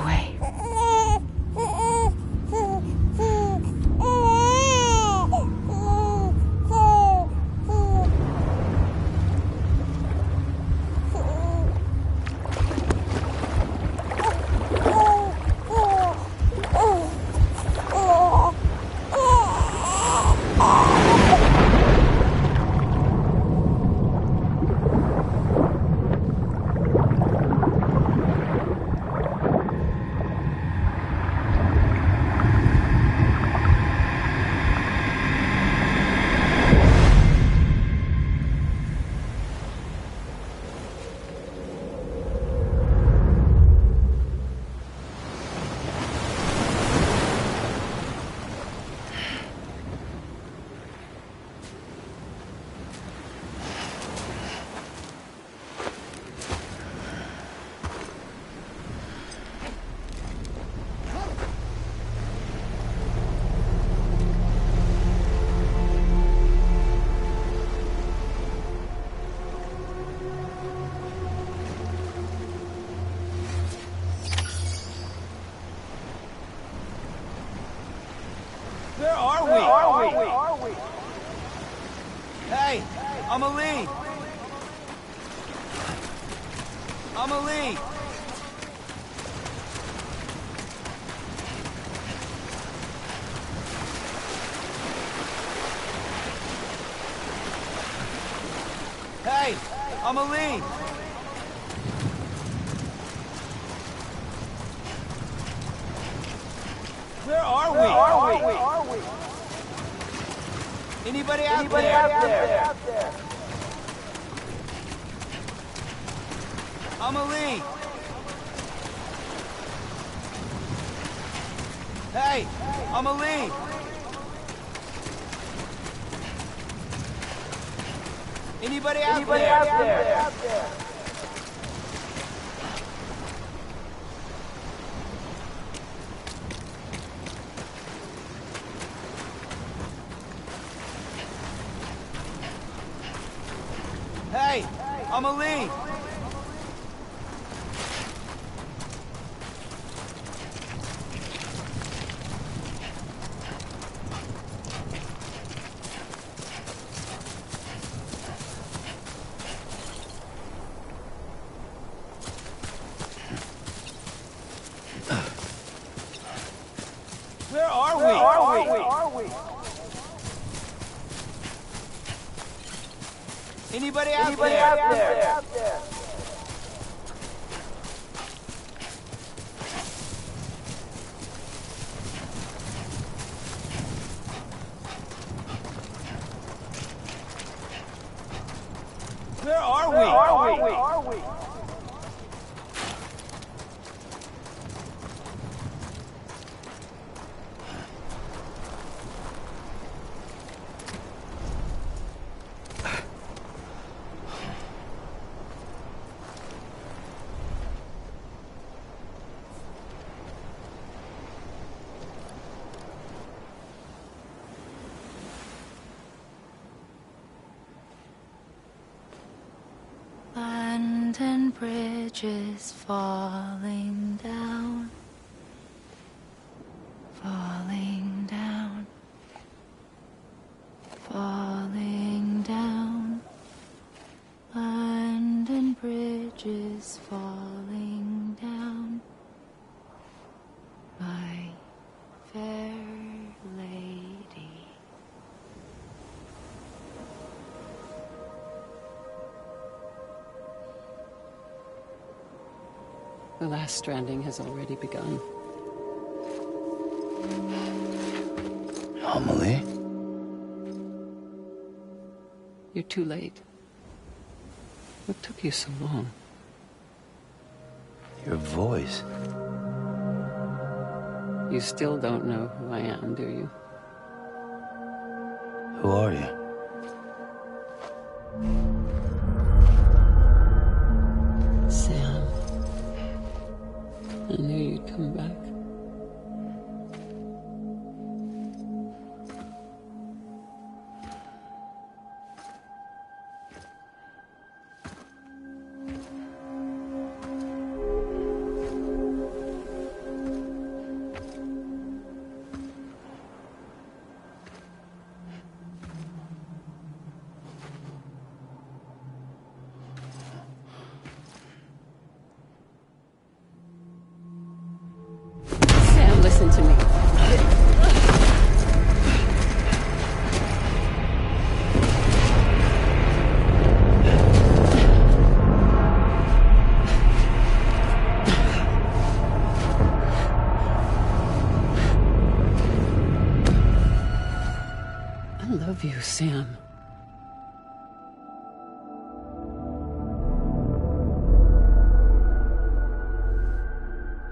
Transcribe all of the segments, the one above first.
way. Where are we? Hey, Amelie! Amelie! Hey, Amelie! Where are we? Anybody out there? Amelie! Hey, Amelie! Anybody out there? Hey, Amelie! Where are we? Anybody out there? Where are we? London Bridge is falling down, falling down, falling down. London Bridge is falling down, my fair lady. The last stranding has already begun. Amelie? You're too late. What took you so long? Your voice. You still don't know who I am, do you? Who are you? Sam. I knew you'd come back. listen to me. I love you, Sam.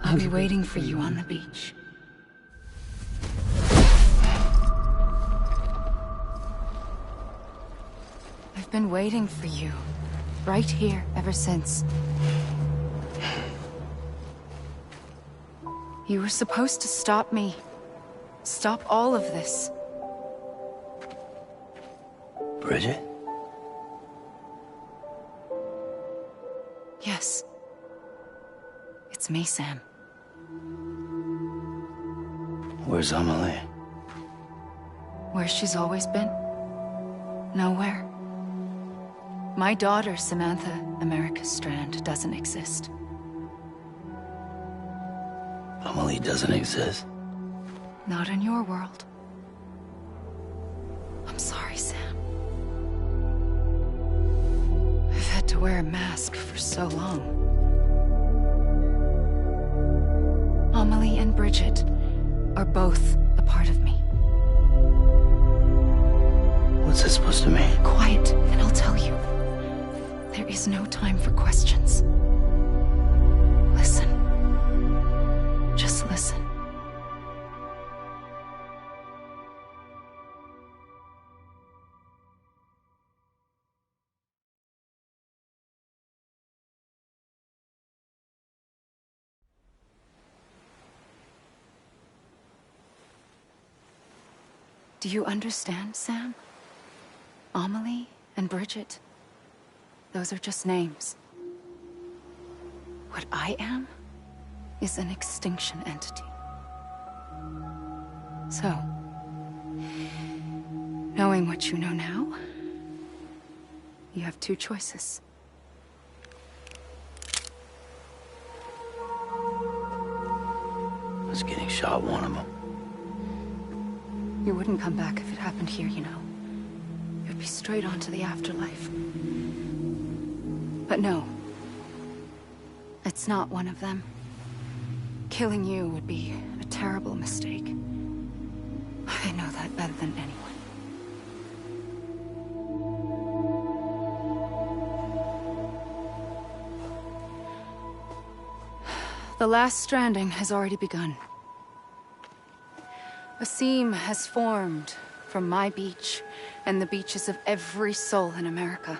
I'll be waiting for you on the beach. I've been waiting for you, right here, ever since. You were supposed to stop me. Stop all of this. Bridget? Yes. It's me, Sam. Where's Amelie? Where she's always been. Nowhere. My daughter, Samantha America Strand, doesn't exist. Amelie doesn't exist? Not in your world. I'm sorry, Sam. I've had to wear a mask for so long. Amelie and Bridget are both a part of me. What's that supposed to mean? Quiet, and I'll tell you. There is no time for questions. Listen. Just listen. Do you understand, Sam? Amelie and Bridget, those are just names. What I am is an extinction entity. So, knowing what you know now, you have two choices. Was getting shot one of them. You wouldn't come back if it happened here, you know. You'd be straight on to the afterlife. But no. It's not one of them. Killing you would be a terrible mistake. I know that better than anyone. The last stranding has already begun. A seam has formed from my beach and the beaches of every soul in America.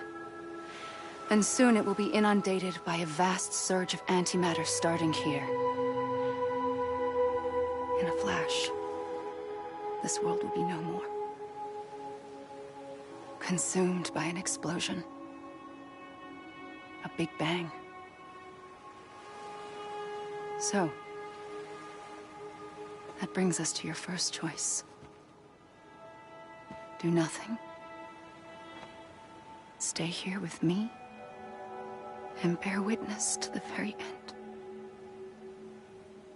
And soon it will be inundated by a vast surge of antimatter starting here. In a flash, this world will be no more. Consumed by an explosion. A big bang. So, that brings us to your first choice. Do nothing. Stay here with me and bear witness to the very end.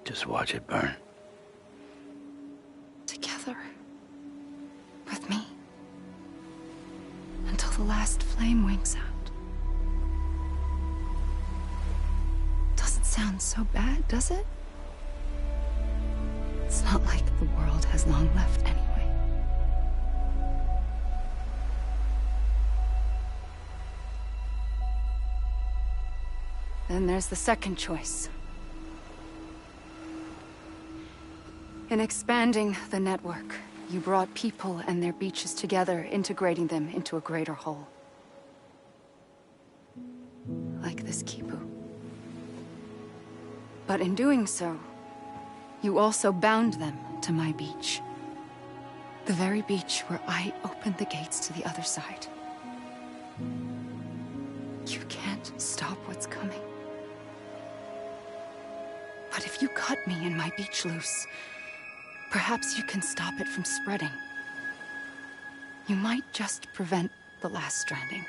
Just watch it burn. Together. With me. Until the last flame winks out. Doesn't sound so bad, does it? It's not like the world has long left anyway. Then there's the second choice. In expanding the network, you brought people and their beaches together, integrating them into a greater whole. Like this Kipu. But in doing so, you also bound them to my beach. The very beach where I opened the gates to the other side. You can't stop what's coming. But if you cut me and my beach loose, perhaps you can stop it from spreading. You might just prevent the last stranding.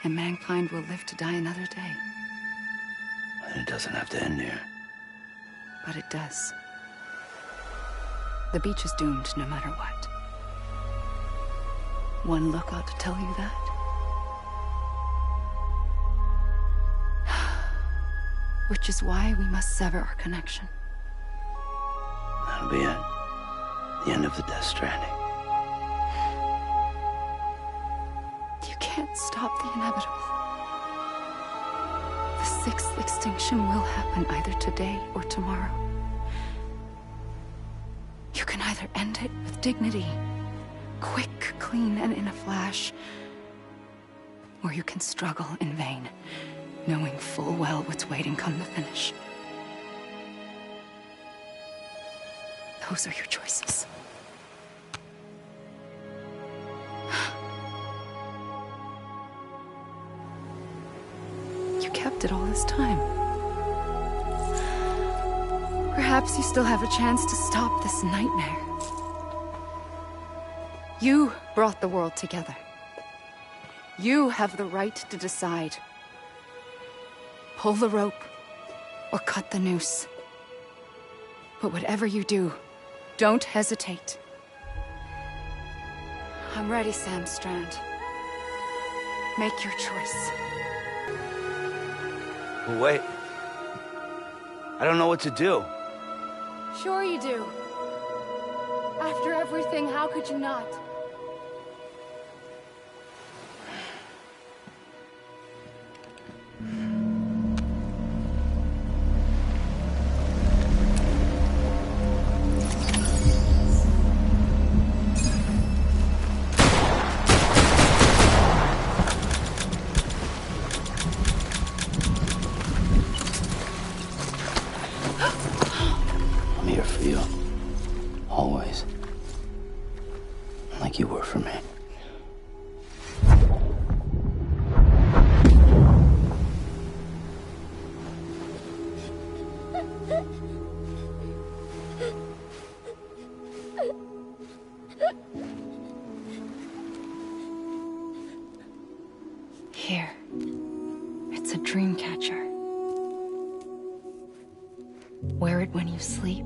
And mankind will live to die another day. And it doesn't have to end here. But it does. The beach is doomed no matter what. One look ought to tell you that. Which is why we must sever our connection. That'll be it. The end of the Death Stranding. You can't stop the inevitable. The sixth extinction will happen either today or tomorrow. You can either end it with dignity, quick, clean, and in a flash, or you can struggle in vain, knowing full well what's waiting come the finish. Those are your choices. You kept it all this time. Perhaps you still have a chance to stop this nightmare. You brought the world together. You have the right to decide. Pull the rope or cut the noose. But whatever you do, don't hesitate. I'm ready, Sam Strand. Make your choice. Well, wait. I don't know what to do. Sure you do. After everything, how could you not? I'm here for you. Always. Like you were for me. Here. It's a dream catcher. Wear it when you sleep,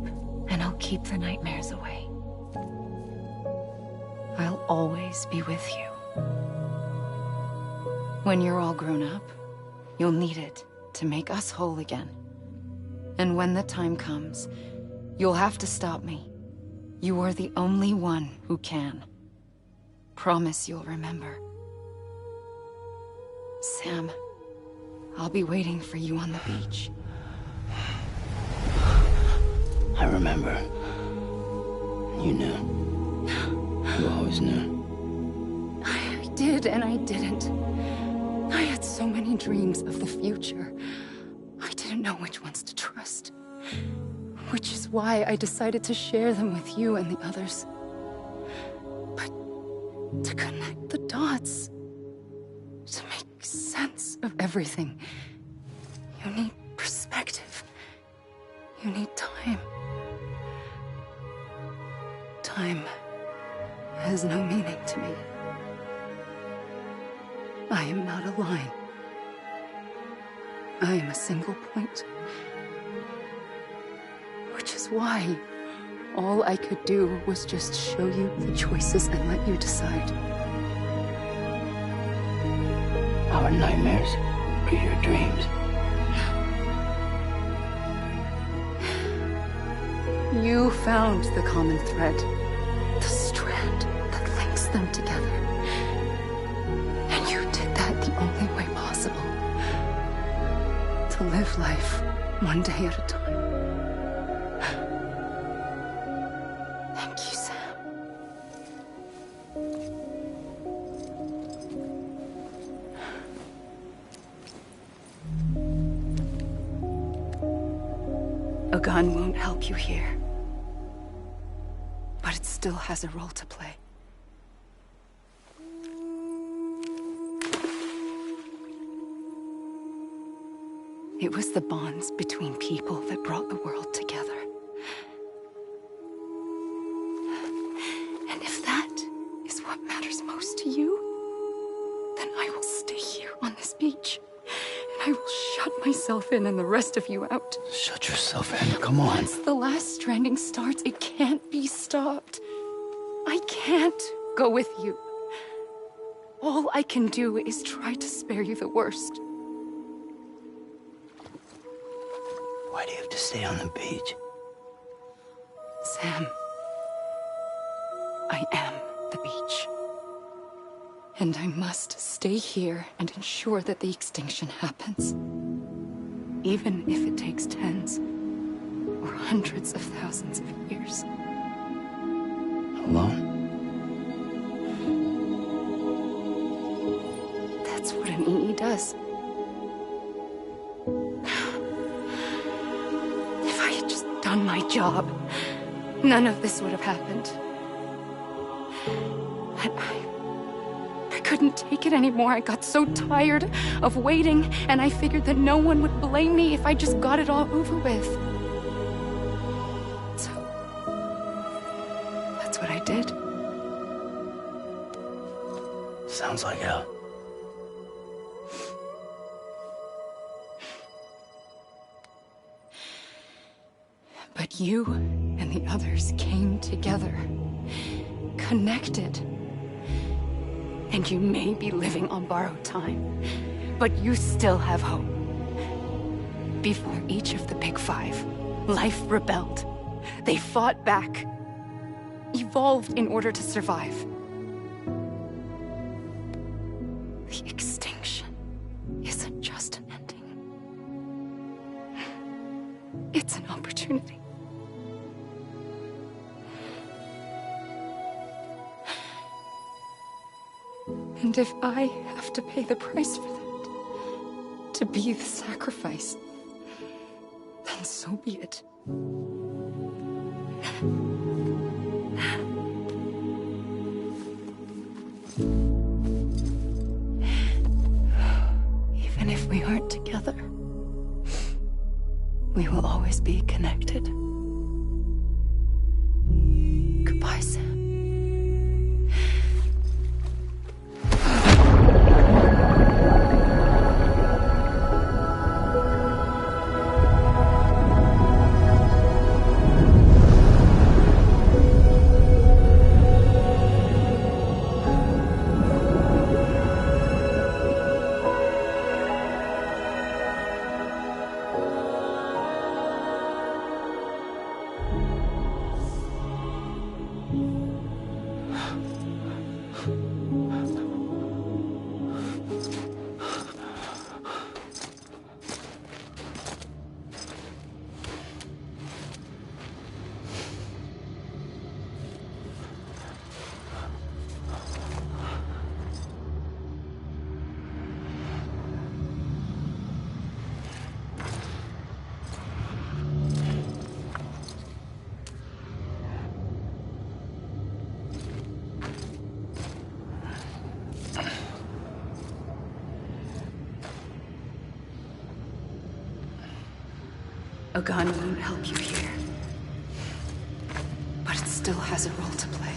and I'll keep the nightmares away. I'll always be with you. When you're all grown up, you'll need it to make us whole again. And when the time comes, you'll have to stop me. You are the only one who can. Promise you'll remember. Sam, I'll be waiting for you on the beach. I remember. You knew. You always knew. I did and I didn't. I had so many dreams of the future. I didn't know which ones to trust. Which is why I decided to share them with you and the others. But to connect the dots, to make sense of everything, you need perspective. You need time. Time has no meaning to me. I am not a line. I am a single point. Which is why all I could do was just show you the choices and let you decide. Our nightmares are your dreams. You found the common thread, the strand that links them together. And you did that the only way possible. To live life one day at a time. Thank you, Sam. A gun won't help you here. But it still has a role to play. It was the bonds between people that brought the world together. And if that is what matters most to you, then I will stay here on this beach, and I will shut my myself in and the rest of you out. Shut yourself in. Come on. Once the last stranding starts, it can't be stopped. I can't go with you. All I can do is try to spare you the worst. Why do you have to stay on the beach? Sam, I am the beach. And I must stay here and ensure that the extinction happens. Even if it takes tens or hundreds of thousands of years. Alone? That's what an EE does. If I had just done my job, none of this would have happened. But I couldn't take it anymore. I got so tired of waiting, and I figured that no one would blame me if I just got it all over with. So, that's what I did. Sounds like hell. But you and the others came together, connected. And you may be living on borrowed time, but you still have hope. Before each of the Big Five, life rebelled. They fought back, evolved in order to survive. The extinction isn't just an ending. It's an opportunity. And if I have to pay the price for that, to be the sacrifice, then so be it. Even if we aren't together, we will always be connected. Goodbye, Sam. A gun won't help you here. But it still has a role to play.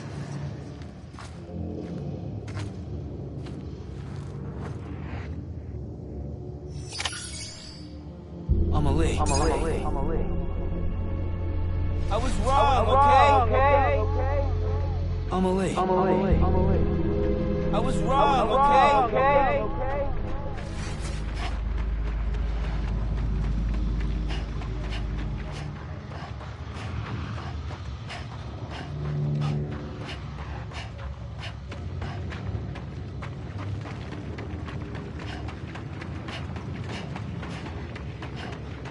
Amelie. I was wrong, okay? Amelie. I was wrong, okay?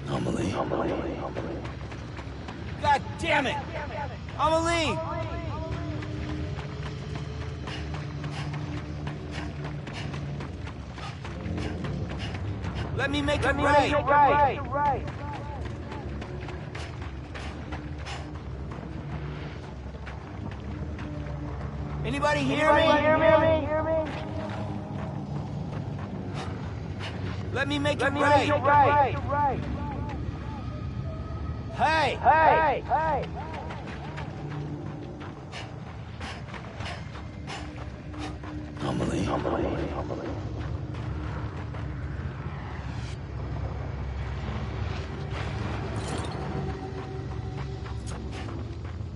Amelie. God damn it! Amelie! Let me make it right! Anybody hear me? Let me make it right! Hey! Amelie.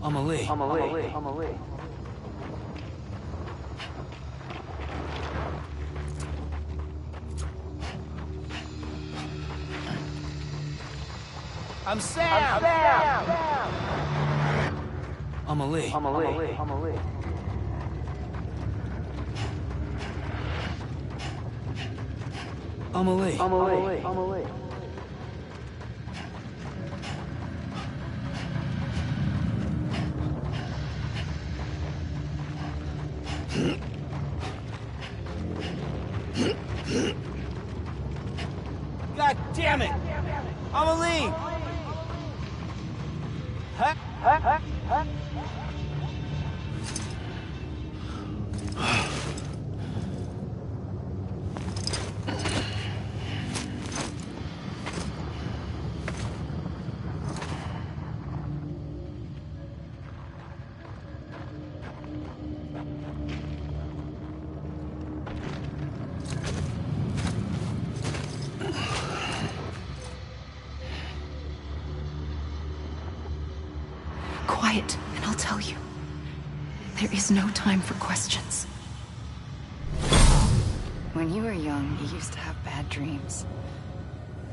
Amelie. I'm Sam. Amelie. Amelie. God damn it! Amelie! Huh? Quiet, and I'll tell you. There is no time for questions. When you were young, you used to have bad dreams.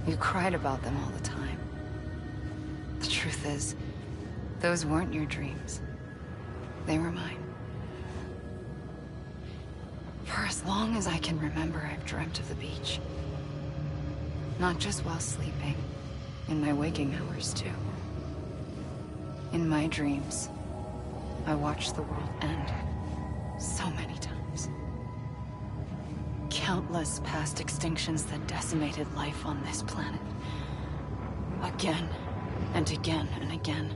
You cried about them all the time. The truth is, those weren't your dreams. They were mine. For as long as I can remember, I've dreamt of the beach. Not just while sleeping, in my waking hours too. In my dreams, I watched the world end so many times. Countless past extinctions that decimated life on this planet. Again, and again, and again.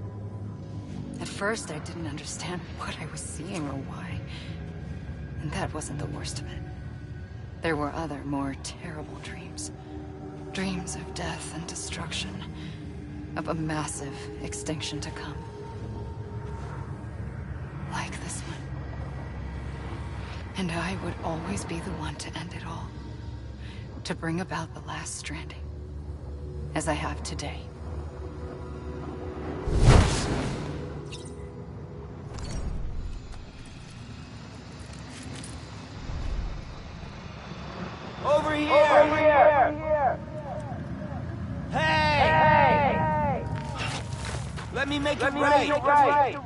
At first, I didn't understand what I was seeing or why. And that wasn't the worst of it. There were other, more terrible dreams. Dreams of death and destruction. Of a massive extinction to come. Like this one. And I would always be the one to end it all. To bring about the last stranding. As I have today. Over here! Hey! Let me make it right!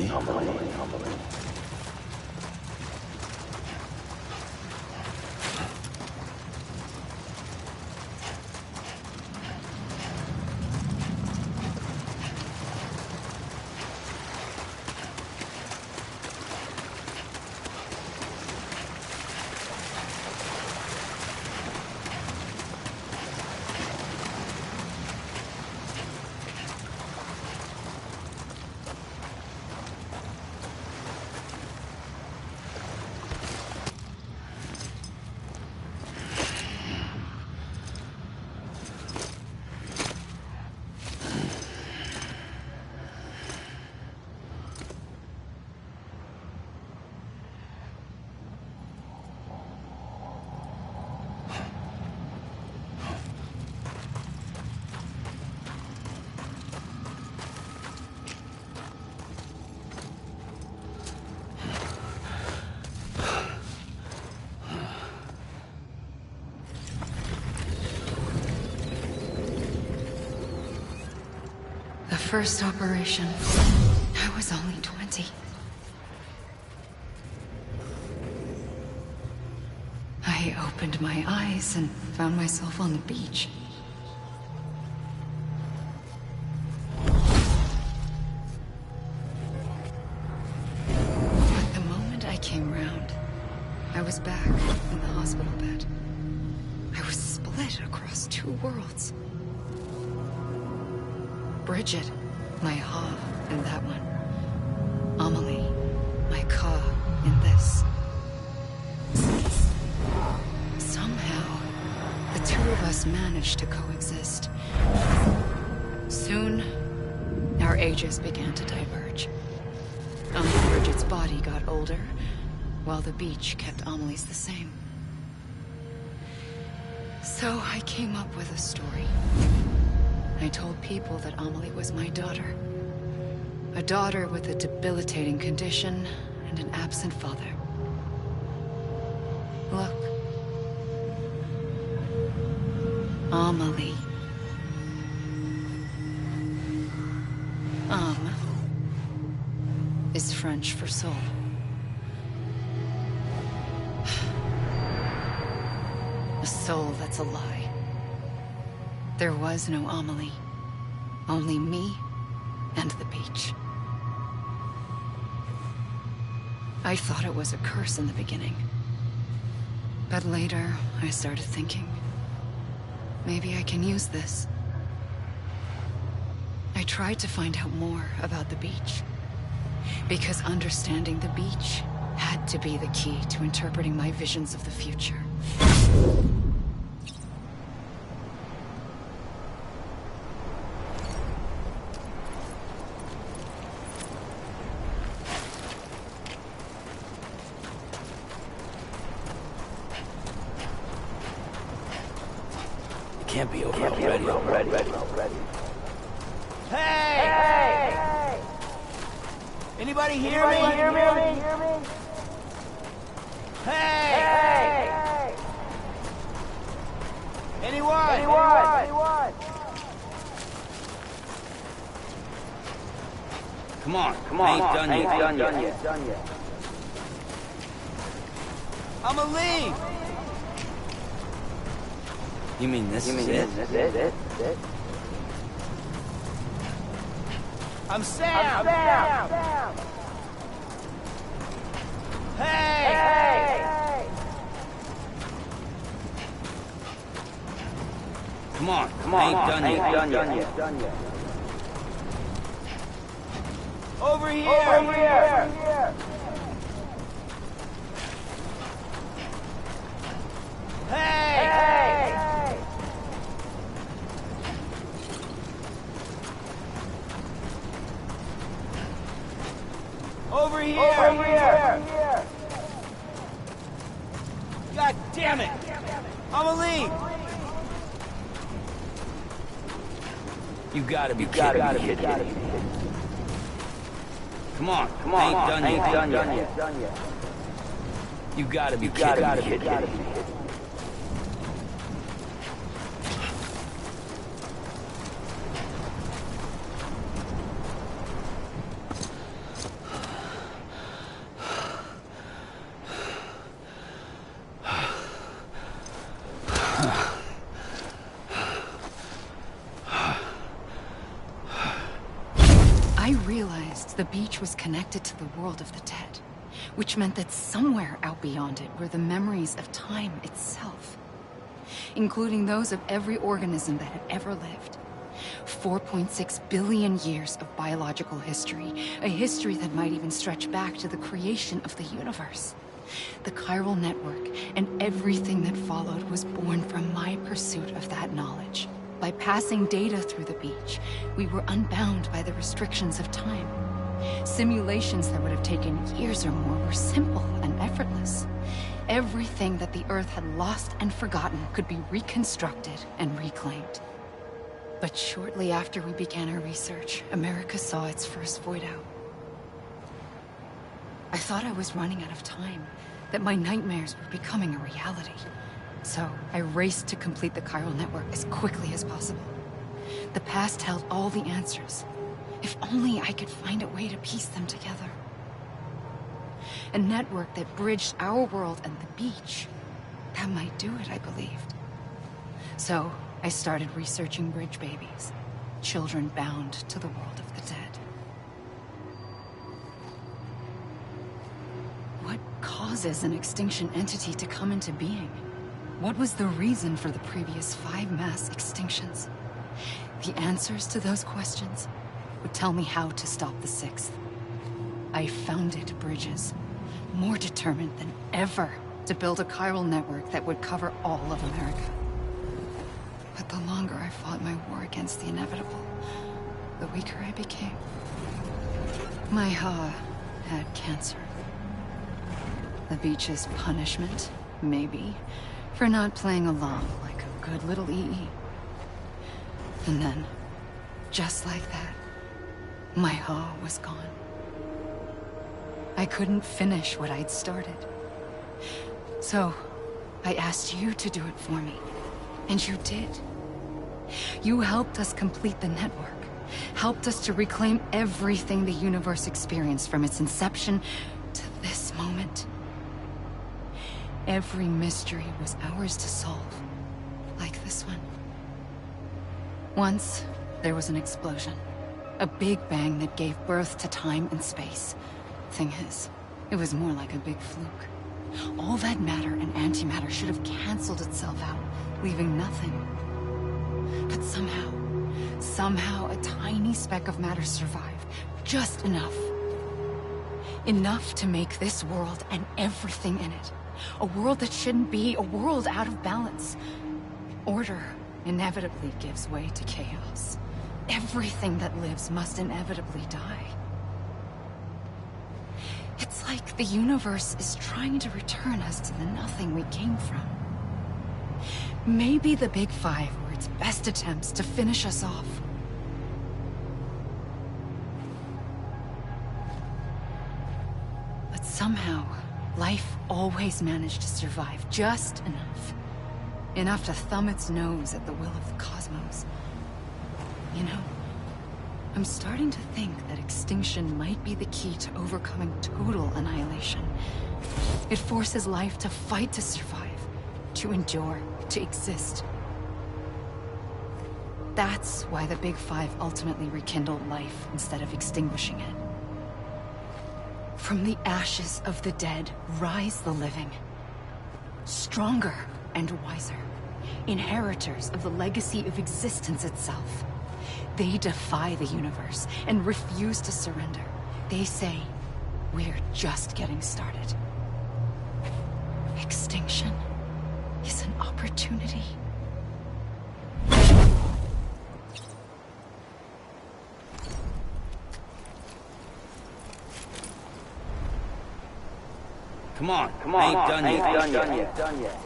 Amelie. The first operation, I was only 20. I opened my eyes and found myself on the beach. But the moment I came round, I was back in the hospital bed. I was split across two worlds. Bridget, my ha in that one. Amelie, my ka in this. Somehow, two of us managed to coexist. Soon, our ages began to diverge. Uncle Bridget's body got older, while the beach kept Amelie's the same. So I came up with a story. I told people that Amelie was my daughter. A daughter with a debilitating condition and an absent father. Look. Amelie. Is French for soul. A soul that's a lie. There was no Amelie. Only me and the beach. I thought it was a curse in the beginning. But later, I started thinking, maybe I can use this. I tried to find out more about the beach. Because understanding the beach had to be the key to interpreting my visions of the future. It can't be over already. Hey! Anybody hear me? Hey! Anyone? Come on. Ain't done yet. I'ma leave. You mean this is it? I'm Sam. Hey! Come on. Ain't done yet. Over here. Hey! Over here. God damn it! I'ma leave. You gotta be kidding me. Come on. Ain't done yet. You gotta be kidding me. I realized the beach was connected to the world of the dead, which meant that somewhere out beyond it were the memories of time itself, including those of every organism that had ever lived. 4.6 billion years of biological history, a history that might even stretch back to the creation of the universe. The chiral network and everything that followed was born from my pursuit of that knowledge. By passing data through the beach, we were unbound by the restrictions of time. Simulations that would have taken years or more were simple and effortless. Everything that the Earth had lost and forgotten could be reconstructed and reclaimed. But shortly after we began our research, America saw its first void out. I thought I was running out of time, that my nightmares were becoming a reality. So I raced to complete the chiral network as quickly as possible. The past held all the answers. If only I could find a way to piece them together. A network that bridged our world and the beach. That might do it, I believed. So I started researching bridge babies, children bound to the world of the dead. What causes an extinction entity to come into being? What was the reason for the previous 5 mass extinctions? The answers to those questions would tell me how to stop the 6th. I founded bridges, more determined than ever to build a chiral network that would cover all of America. But the longer I fought my war against the inevitable, the weaker I became. My Ha had cancer. The beach's punishment, maybe, for not playing along like a good little EE. And then, just like that, my Ha was gone. I couldn't finish what I'd started. So, I asked you to do it for me. And you did. You helped us complete the network. Helped us to reclaim everything the universe experienced from its inception to this moment. Every mystery was ours to solve. Like this one. Once, there was an explosion. A big bang that gave birth to time and space. Thing is, it was more like a big fluke. All that matter and antimatter should have canceled itself out, leaving nothing. But somehow a tiny speck of matter survived. Just enough. Enough to make this world and everything in it. A world that shouldn't be, a world out of balance. Order inevitably gives way to chaos. Everything that lives must inevitably die. It's like the universe is trying to return us to the nothing we came from. Maybe the Big Five were its best attempts to finish us off. But somehow, life always managed to survive just enough. Enough to thumb its nose at the will of the cosmos. You know, I'm starting to think that extinction might be the key to overcoming total annihilation. It forces life to fight to survive, to endure, to exist. That's why the Big Five ultimately rekindled life instead of extinguishing it. From the ashes of the dead rise the living. Stronger and wiser. Inheritors of the legacy of existence itself. They defy the universe and refuse to surrender. They say, we're just getting started. Extinction is an opportunity. Come on, I ain't done yet.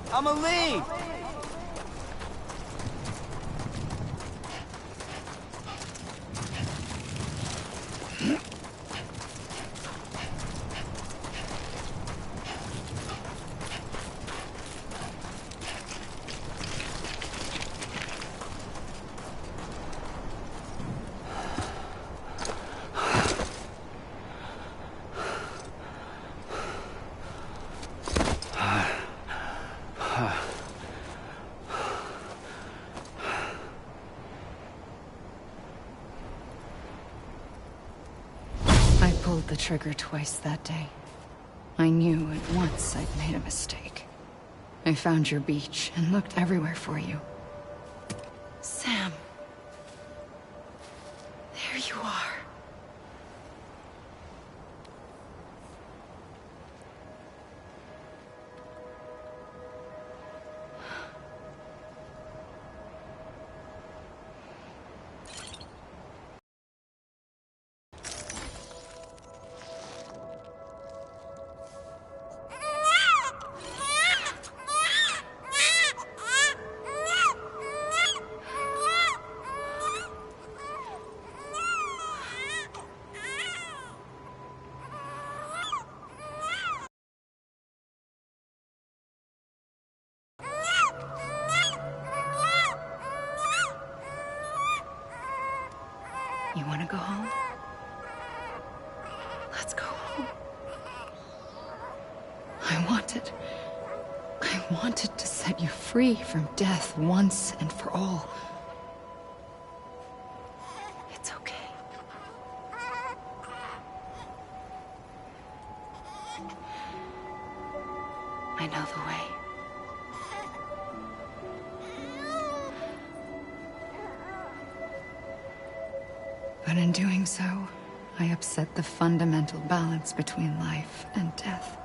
I'ma leave! I pulled the trigger twice that day. I knew at once I'd made a mistake. I found your beach and looked everywhere for you. Sam. There you are. You want to go home? Let's go home. I wanted to set you free from death once and for all. It's okay. I know the way. But in doing so, I upset the fundamental balance between life and death.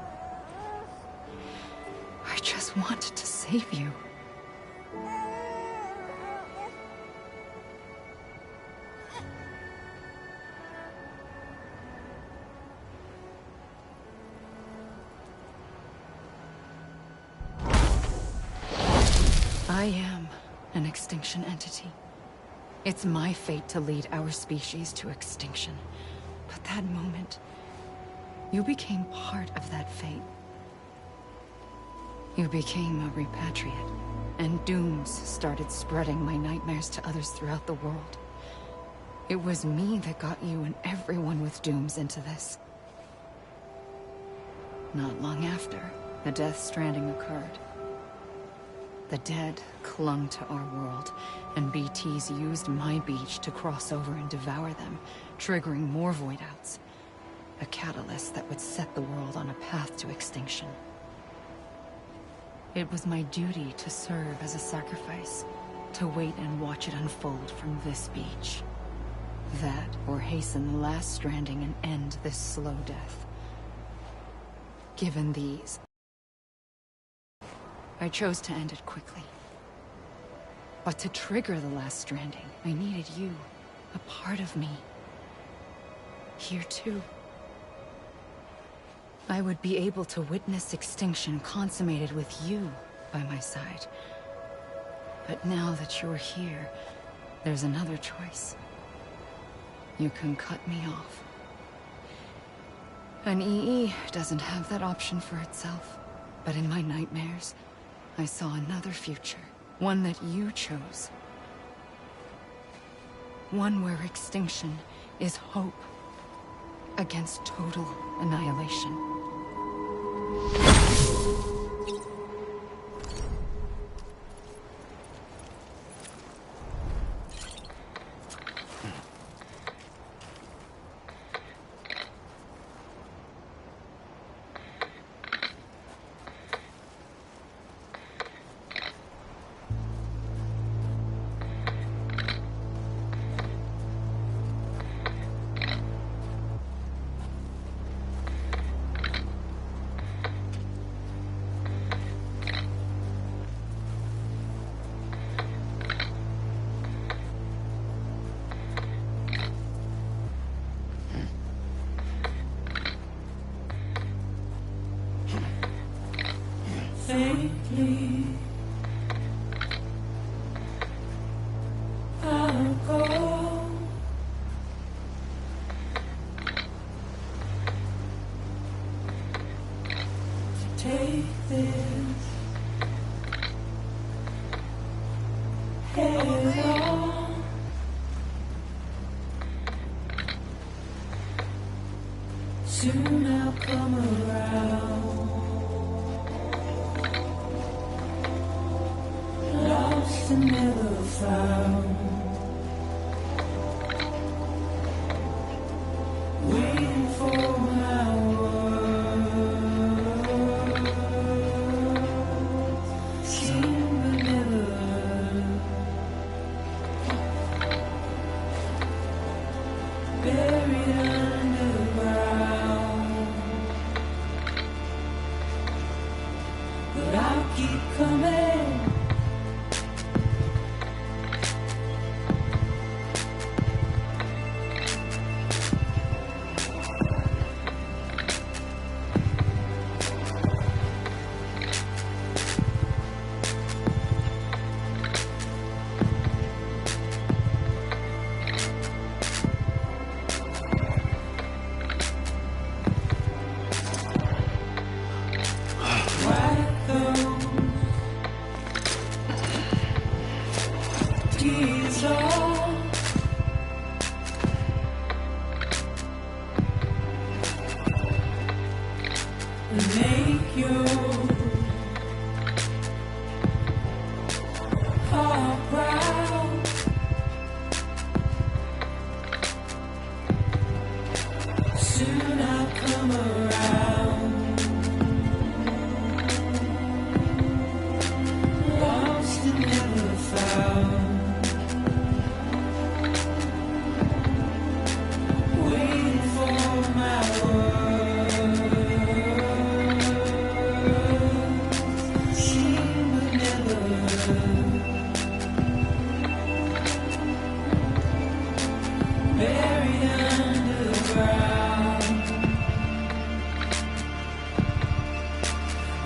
I just wanted to save you. I am an extinction entity. It's my fate to lead our species to extinction. But that moment, you became part of that fate. You became a repatriate, and dooms started spreading my nightmares to others throughout the world. It was me that got you and everyone with dooms into this. Not long after, the Death Stranding occurred. The dead clung to our world, and BTs used my beach to cross over and devour them, triggering more void outs. A catalyst that would set the world on a path to extinction. It was my duty to serve as a sacrifice, to wait and watch it unfold from this beach. That, or hasten the last stranding and end this slow death. Given these, I chose to end it quickly. But to trigger the last stranding, I needed you, a part of me. Here too. I would be able to witness extinction consummated with you by my side. But now that you're here, there's another choice. You can cut me off. An EE doesn't have that option for itself. But in my nightmares, I saw another future. One that you chose. One where extinction is hope against total annihilation. Faintly, I'll go. To take this head on. Soon I'll come around. Lost and never found. Waiting for my words. Seen but never heard. Buried underground. But I'll keep coming.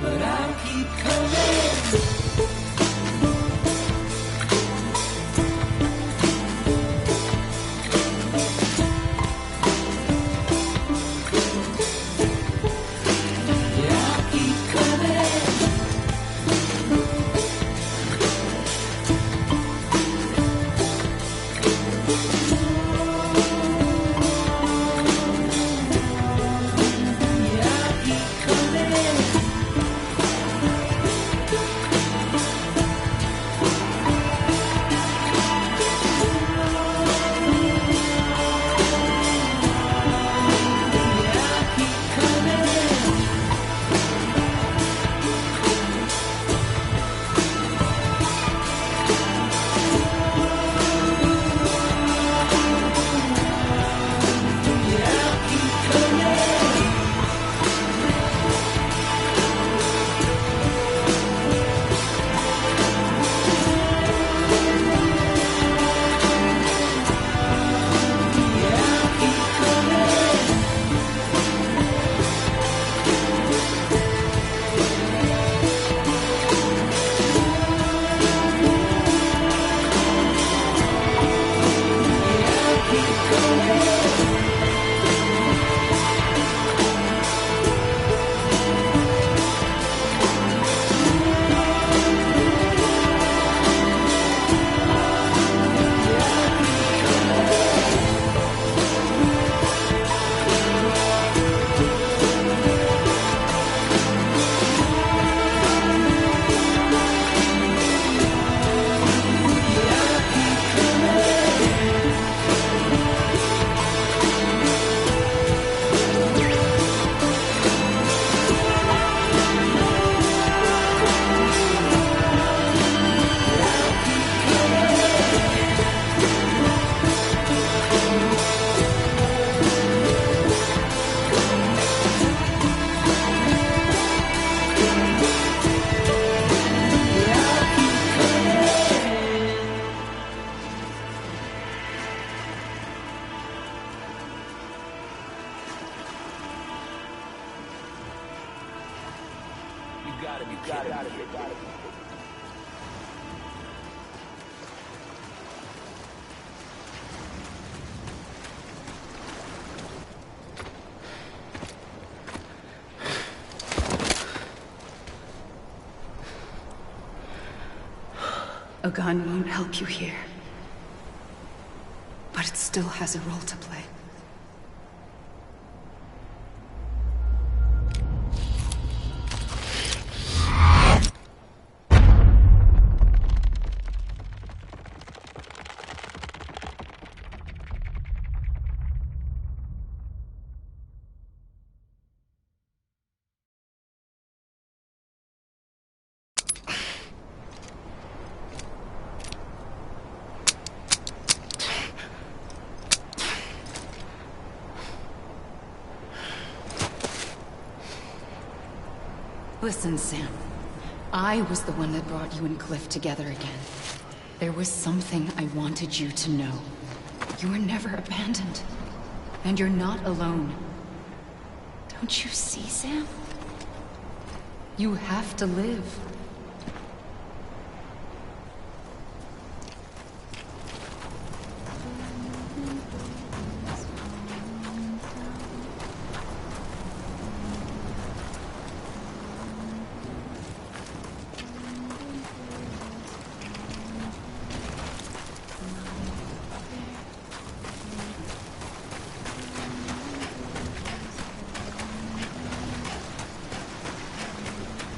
but I'll keep coming. A gun won't help you here. But it still has a role to play. Listen, Sam. I was the one that brought you and Cliff together again. There was something I wanted you to know. You were never abandoned. And you're not alone. Don't you see, Sam? You have to live.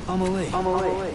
Amelie.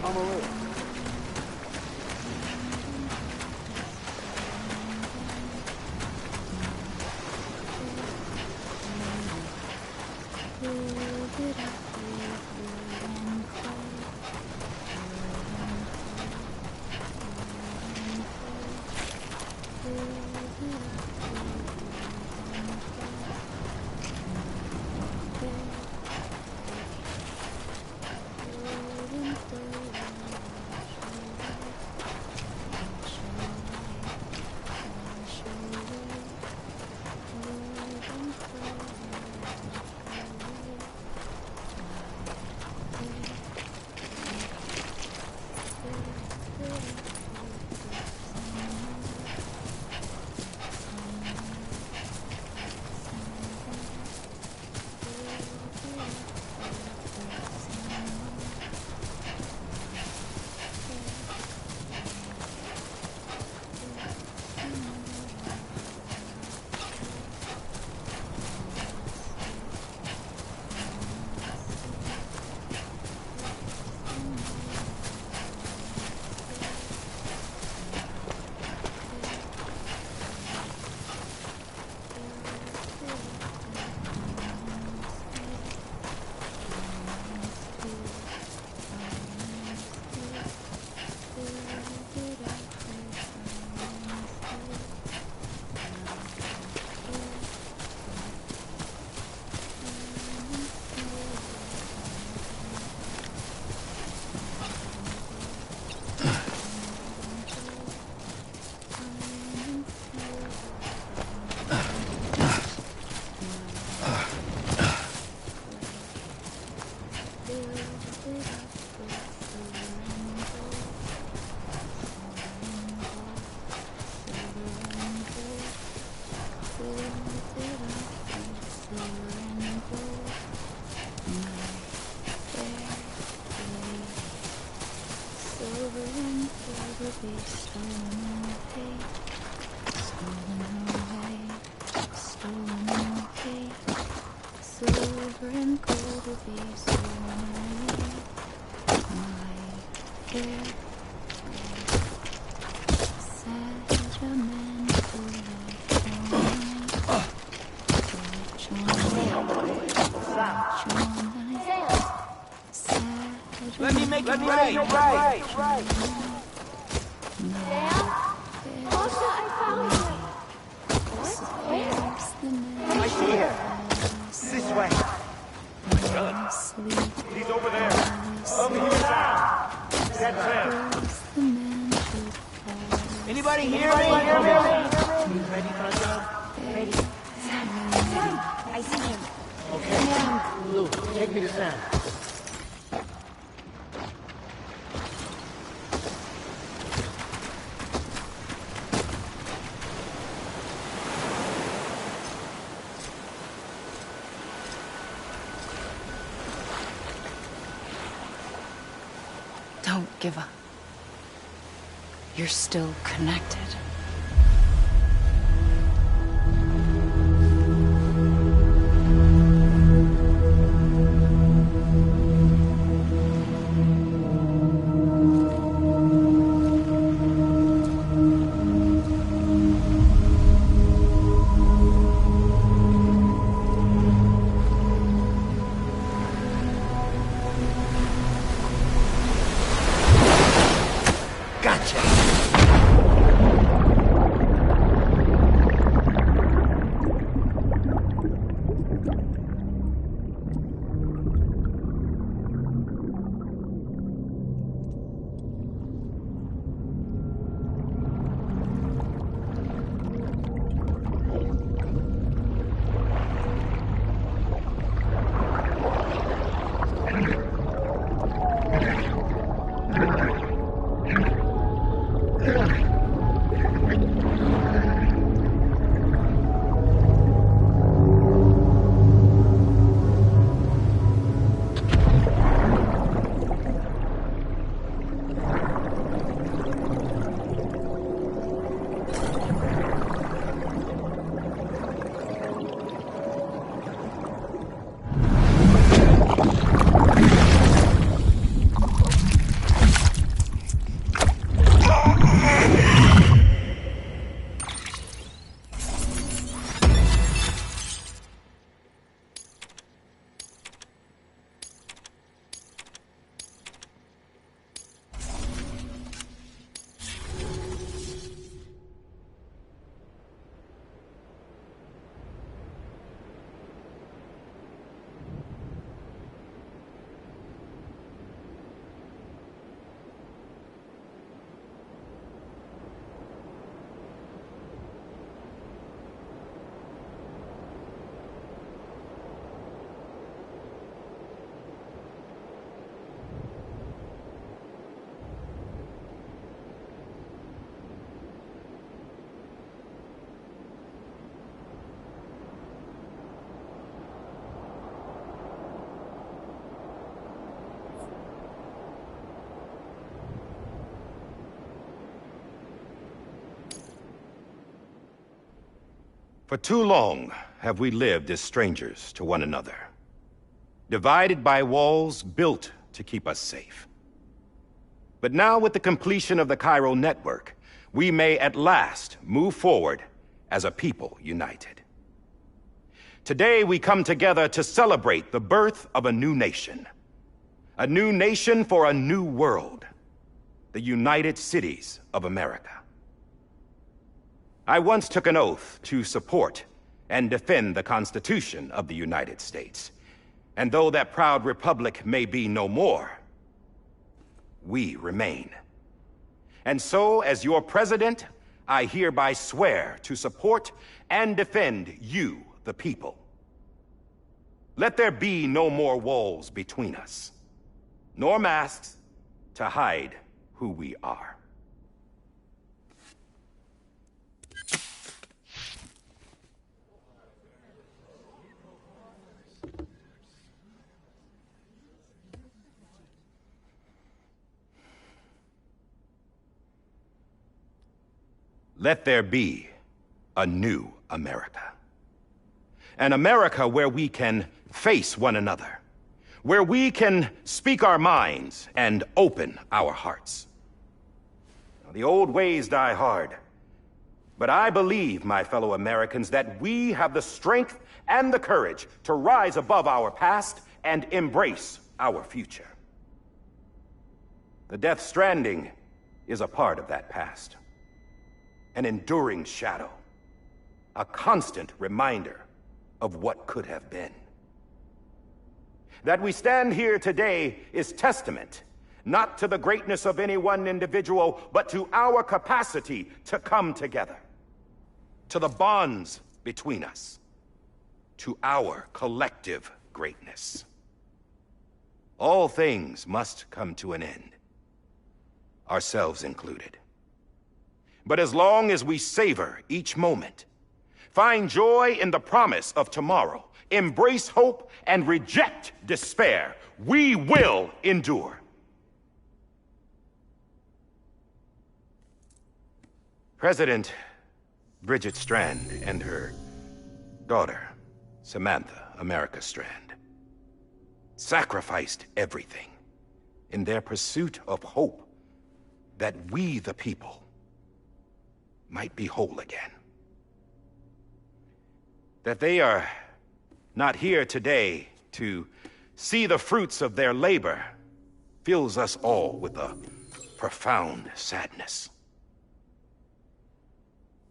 Let me make it right. Also, I found him. I see him. This way. He's over there. Over here now. That's him. Anybody here? Ready for a job? Ready. Sam, I see him. Okay. Lou, take me to Sam. Don't give up. You're still connected. For too long have we lived as strangers to one another, divided by walls built to keep us safe. But now, with the completion of the Chiral network, we may at last move forward as a people united. Today we come together to celebrate the birth of a new nation for a new world, the United Cities of America. I once took an oath to support and defend the Constitution of the United States. And though that proud republic may be no more, we remain. And so, as your president, I hereby swear to support and defend you, the people. Let there be no more walls between us, nor masks to hide who we are. let there be a new America. An America where we can face one another, where we can speak our minds and open our hearts. Now, the old ways die hard, but I believe, my fellow Americans, that we have the strength and the courage to rise above our past and embrace our future. The Death Stranding is a part of that past. An enduring shadow. A constant reminder of what could have been. That we stand here today is testament, not to the greatness of any one individual, but to our capacity to come together. To the bonds between us. To our collective greatness. All things must come to an end. Ourselves included. But as long as we savor each moment, find joy in the promise of tomorrow, embrace hope, and reject despair, we will endure. President Bridget Strand and her daughter, Samantha America Strand, sacrificed everything in their pursuit of hope that we, the people, might be whole again. That they are not here today to see the fruits of their labor fills us all with a profound sadness.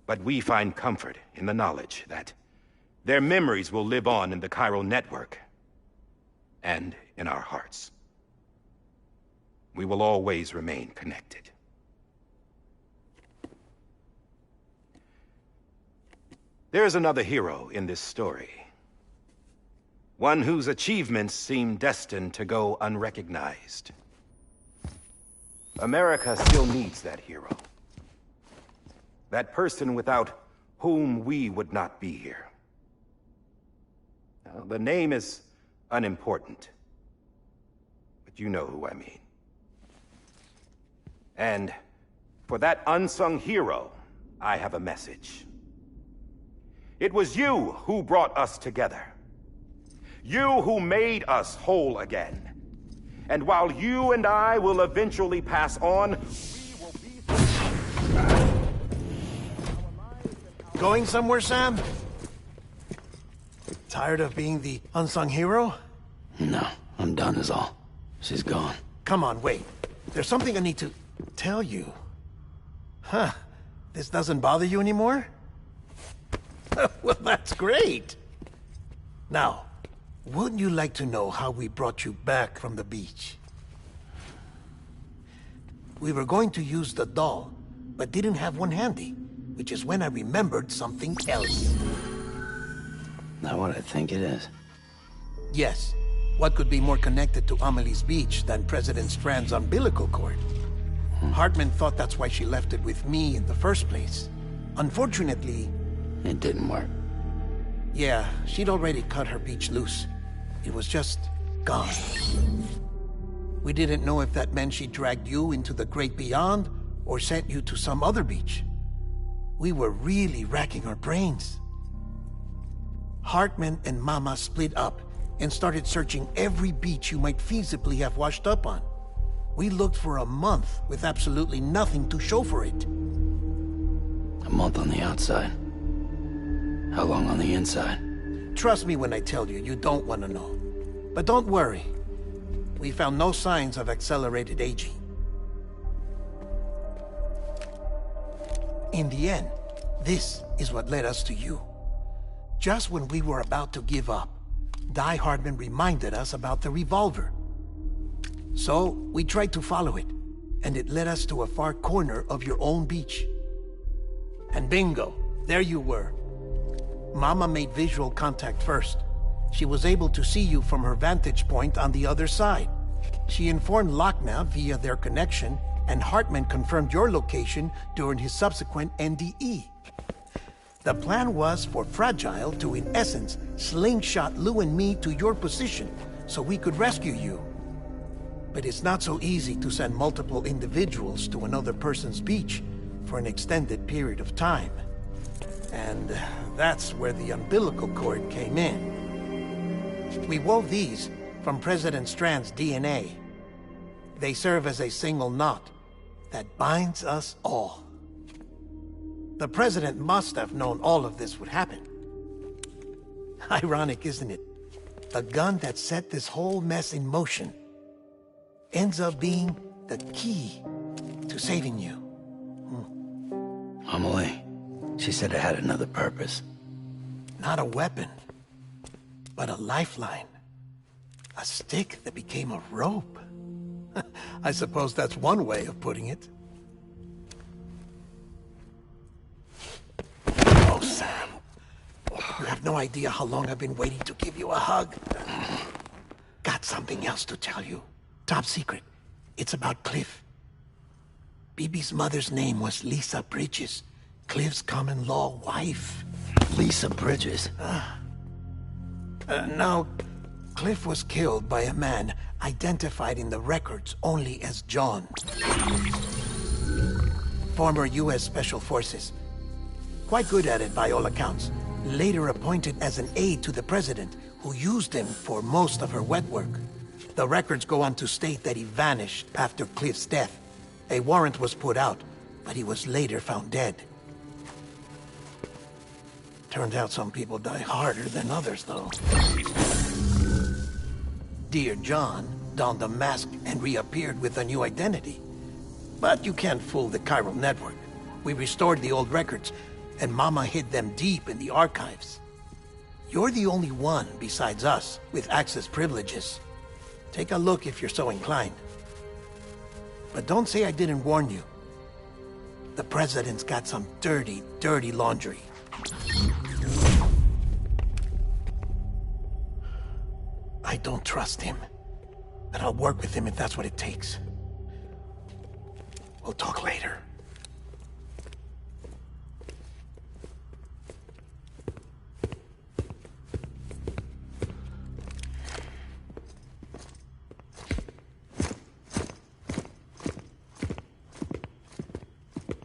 But we find comfort in the knowledge that their memories will live on in the chiral network and in our hearts. We will always remain connected. There is another hero in this story. One whose achievements seem destined to go unrecognized. America still needs that hero. That person without whom we would not be here. Now, the name is unimportant, but you know who I mean. And for that unsung hero, I have a message. It was you who brought us together. You who made us whole again. And while you and I will eventually pass on, we will be... Going somewhere, Sam? Tired of being the unsung hero? No, I'm done is all. She's gone. Come on, wait. There's something I need to tell you. Huh. This doesn't bother you anymore? Well, that's great. Now, wouldn't you like to know how we brought you back from the beach? We were going to use the doll, but didn't have one handy, which is when I remembered something else. Not what I think it is. Yes. What could be more connected to Amelie's beach than President Strand's umbilical cord? Hartman thought that's why she left it with me in the first place. Unfortunately... It didn't work. Yeah, she'd already cut her beach loose. It was just gone. We didn't know if that meant she dragged you into the great beyond, or sent you to some other beach. We were really racking our brains. Hartman and Mama split up and started searching every beach you might feasibly have washed up on. We looked for a month with absolutely nothing to show for it. A month on the outside. How long on the inside? Trust me when I tell you, you don't want to know. But don't worry. We found no signs of accelerated aging. In the end, this is what led us to you. Just when we were about to give up, Die Hartman reminded us about the revolver. So, we tried to follow it, and it led us to a far corner of your own beach. And bingo, there you were. Mama made visual contact first. She was able to see you from her vantage point on the other side. She informed Lochna via their connection, and Hartman confirmed your location during his subsequent NDE. The plan was for Fragile to, in essence, slingshot Lou and me to your position so we could rescue you. But it's not so easy to send multiple individuals to another person's beach, for an extended period of time. And that's where the umbilical cord came in. We wove these from President Strand's DNA. They serve as a single knot that binds us all. The President must have known all of this would happen. Ironic, isn't it? The gun that set this whole mess in motion ends up being the key to saving you. Amelie, she said it had another purpose. Not a weapon, but a lifeline. A stick that became a rope. I suppose that's one way of putting it. Oh, Sam. You have no idea how long I've been waiting to give you a hug. Got something else to tell you. Top secret. It's about Cliff. Bibi's mother's name was Lisa Bridges, Cliff's common-law wife. Lisa Bridges? Now, Cliff was killed by a man identified in the records only as John. Former U.S. Special Forces. Quite good at it by all accounts. Later appointed as an aide to the president, who used him for most of her wet work. The records go on to state that he vanished after Cliff's death. A warrant was put out, but he was later found dead. Turned out some people die harder than others, though. Dear John donned a mask and reappeared with a new identity. But you can't fool the chiral network. We restored the old records, and Mama hid them deep in the archives. You're the only one besides us with access privileges. Take a look if you're so inclined. But don't say I didn't warn you. The President's got some dirty, dirty laundry. I don't trust him, but I'll work with him if that's what it takes. We'll talk later.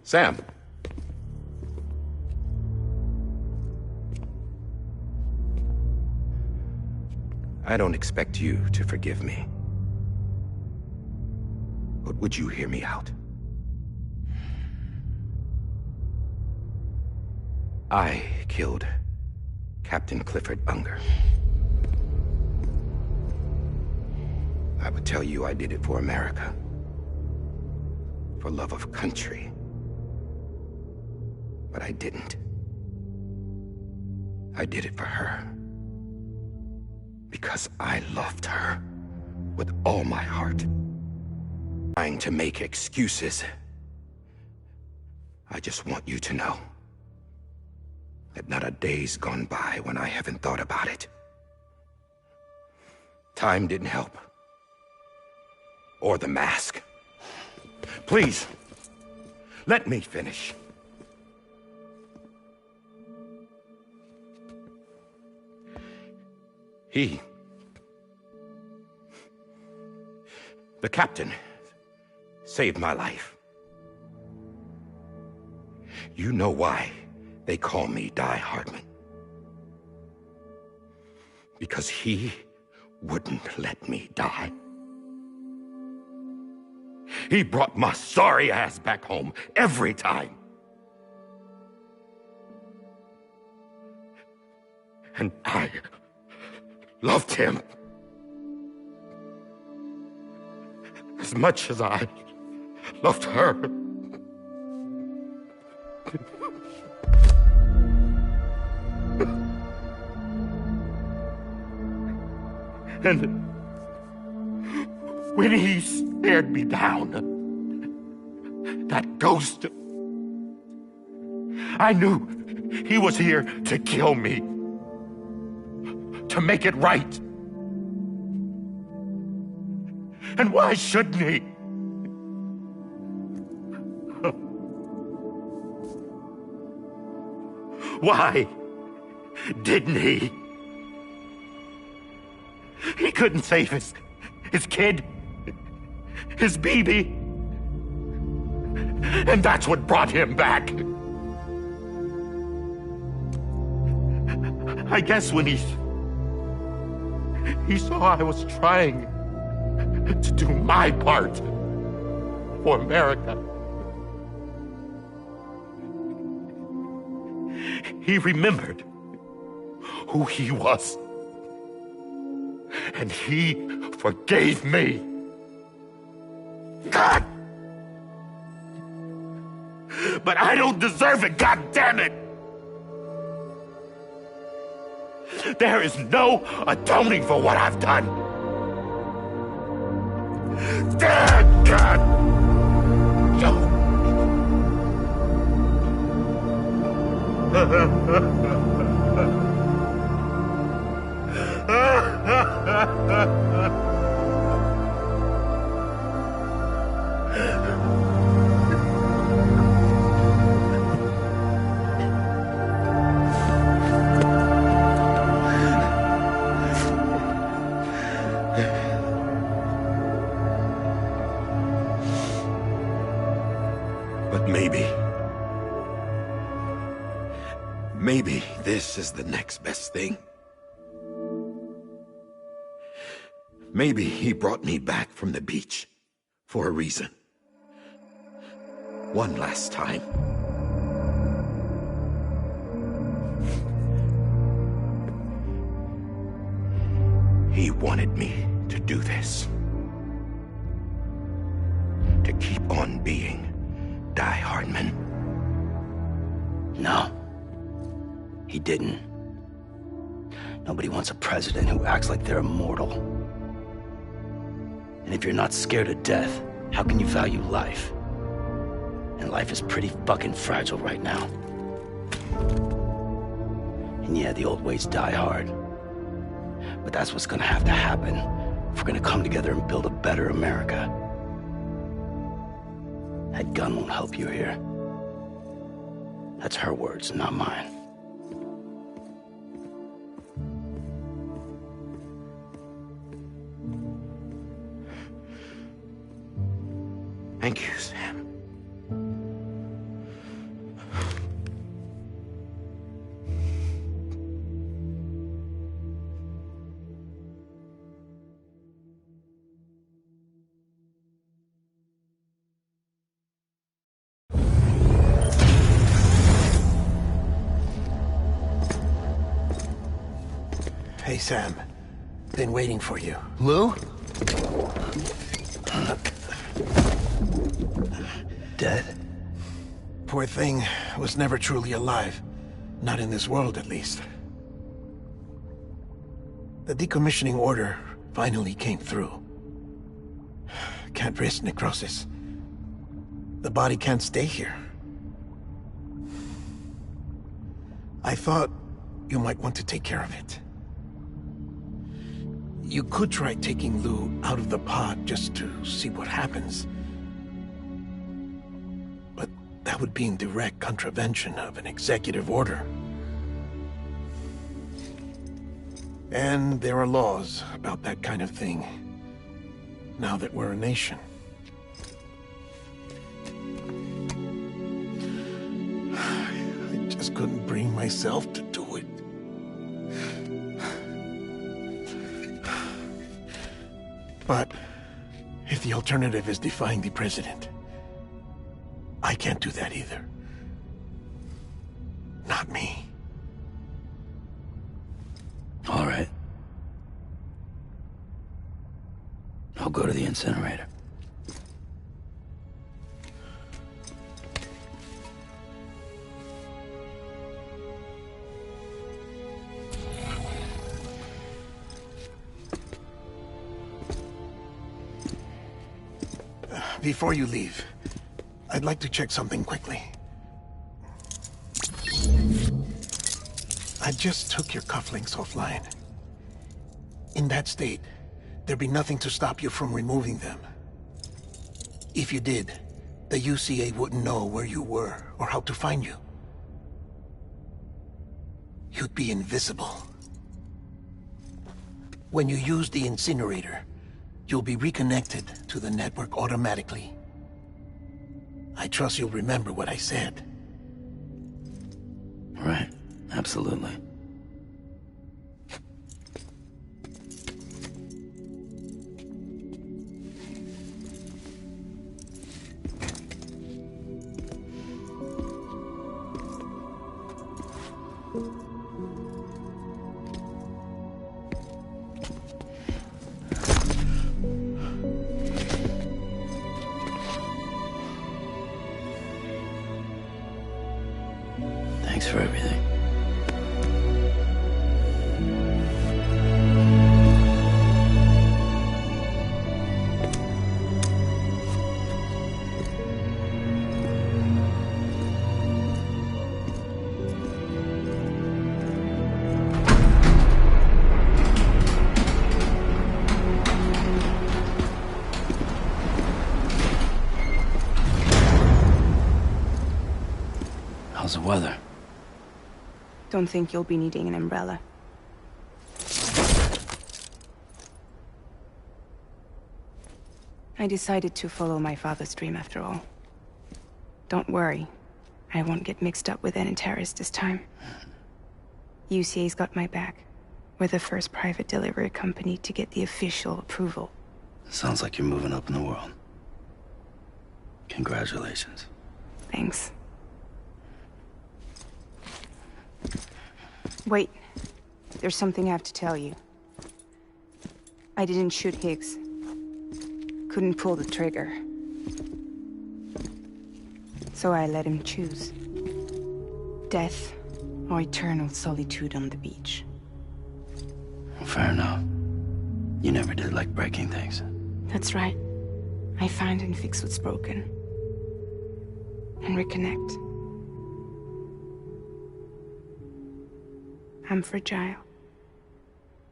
Sam. I don't expect you to forgive me. But would you hear me out? I killed Captain Clifford Unger. I would tell you I did it for America. For love of country. But I didn't. I did it for her. Because I loved her with all my heart. Trying to make excuses. I just want you to know that not a day's gone by when I haven't thought about it. Time didn't help. Or the mask. Please, let me finish. The captain, saved my life. You know why they call me Die Hardman. Because he wouldn't let me die. He brought my sorry ass back home every time. And I loved him as much as I loved her. And when he stared me down, that ghost, I knew he was here to kill me. To make it right. And why shouldn't he? Why didn't he? He couldn't save his kid, his baby, And that's what brought him back. I guess when he saw I was trying to do my part for America, he remembered who he was. And he forgave me. God! But I don't deserve it, God damn it! There is no atoning for what I've done. Damn, God! But maybe this is the next best thing. Maybe he brought me back from the beach for a reason. One last time. He wanted me to do this. To keep on being Die Hardman. No. He didn't. Nobody wants a president who acts like they're immortal. And if you're not scared of death, how can you value life? And life is pretty fucking fragile right now. And yeah, the old ways die hard. But that's what's gonna have to happen if we're gonna come together and build a better America. That gun won't help you here. That's her words, not mine. Thank you, Sam. Hey, Sam. Been waiting for you. Lou? Dead? Poor thing was never truly alive. Not in this world, at least. The decommissioning order finally came through. Can't risk necrosis. The body can't stay here. I thought you might want to take care of it. You could try taking Lou out of the pod just to see what happens. But that would be in direct contravention of an executive order. And there are laws about that kind of thing, now that we're a nation. I just couldn't bring myself to do it. But if the alternative is defying the president, I can't do that either. Not me. All right. I'll go to the incinerator. Before you leave, I'd like to check something quickly. I just took your cufflinks offline. In that state, there'd be nothing to stop you from removing them. If you did, the UCA wouldn't know where you were or how to find you. You'd be invisible. When you use the incinerator, you'll be reconnected to the network automatically. I trust you'll remember what I said. Right. Absolutely. Thanks for everything. How's the weather? Don't think you'll be needing an umbrella. I decided to follow my father's dream after all. Don't worry. I won't get mixed up with any terrorists this time. UCA's got my back. We're the first private delivery company to get the official approval. Sounds like you're moving up in the world. Congratulations. Thanks. Wait. There's something I have to tell you. I didn't shoot Higgs. Couldn't pull the trigger. So I let him choose. Death or eternal solitude on the beach. Fair enough. You never did like breaking things. That's right. I find and fix what's broken. And reconnect. I'm fragile.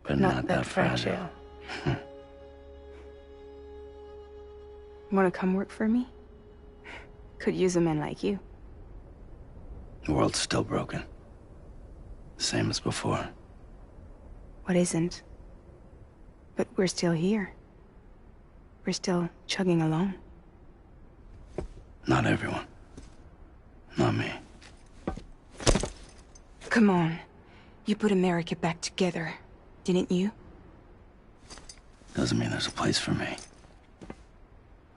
But not that fragile. Wanna come work for me? Could use a man like you. The world's still broken. Same as before. What isn't? But we're still here. We're still chugging along. Not everyone. Not me. Come on. You put America back together, didn't you? Doesn't mean there's a place for me.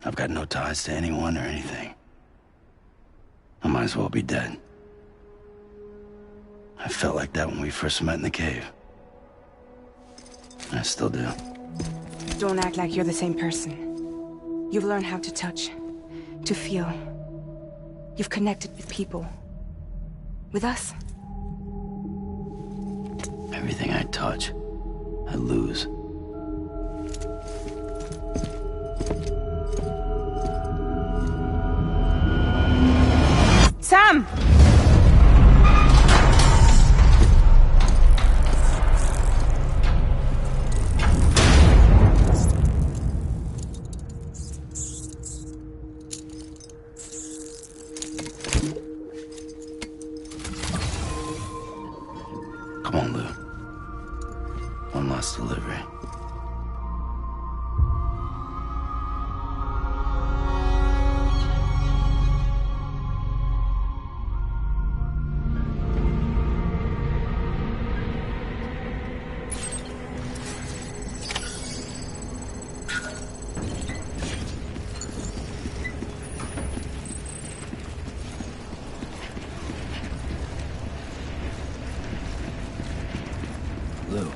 I've got no ties to anyone or anything. I might as well be dead. I felt like that when we first met in the cave. I still do. Don't act like you're the same person. You've learned how to touch, to feel. You've connected with people. With us. Everything I touch, I lose. Sam! Come on, Lou. One last delivery. Lou.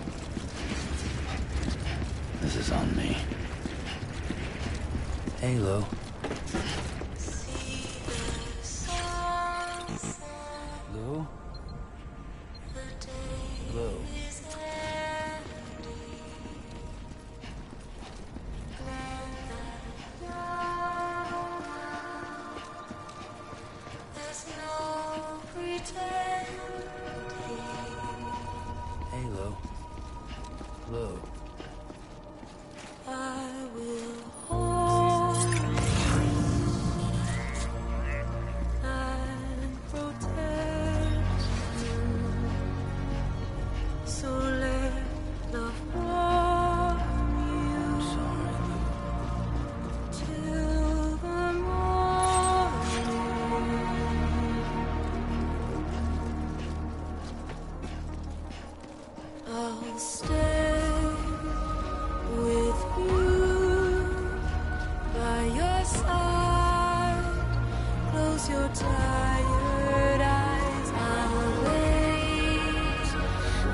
tired eyes are late,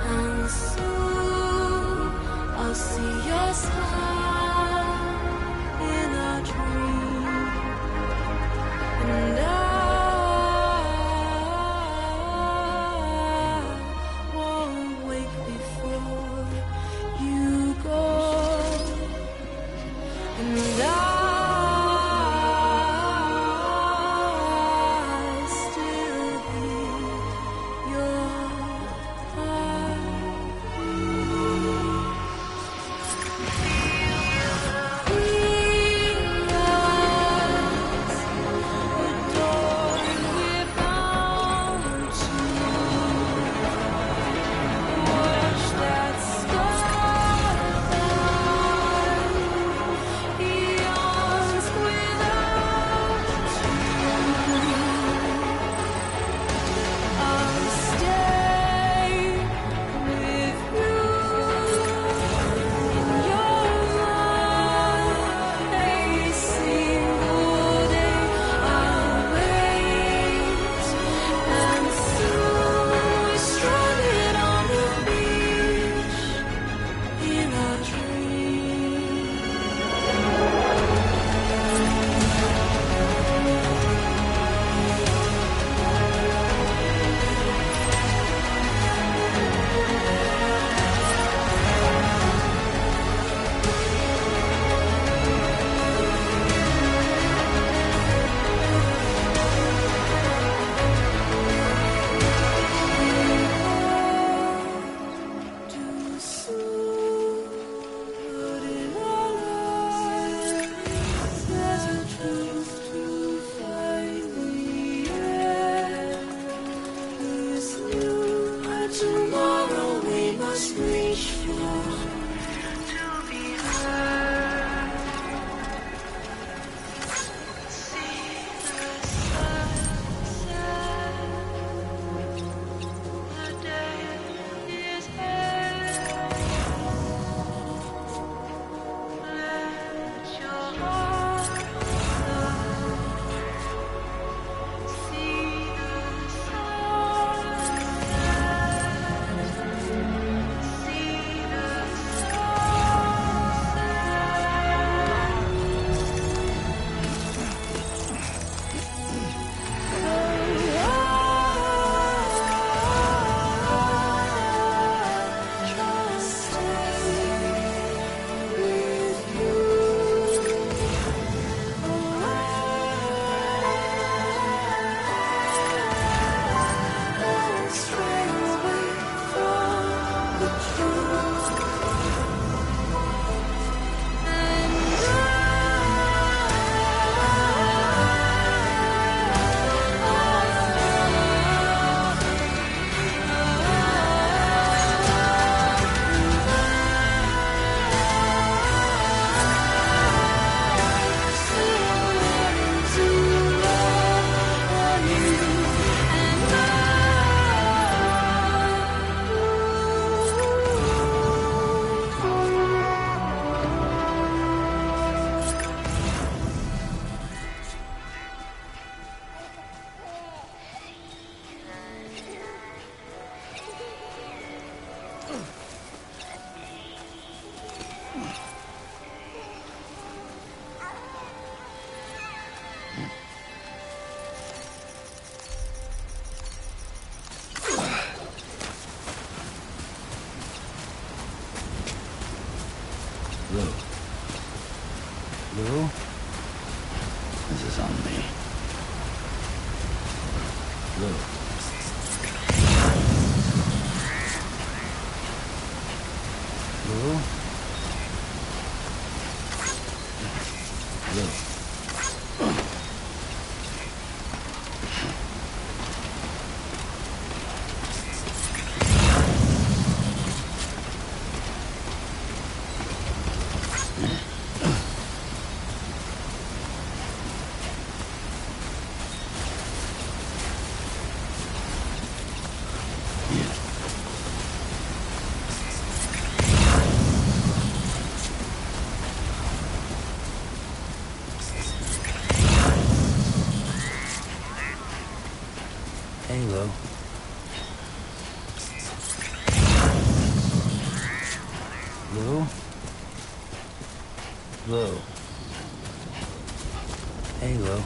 and soon I'll see your smile in a dream, and I won't wake before you go, and I'll still be your tomorrow we must reach for to be heard. See the sunset. The day is here. Let your heart know. See the sunset. Lou? This is on me. Lou. Lou? Lou. Hello. Hello? Hello. Hey, Lo.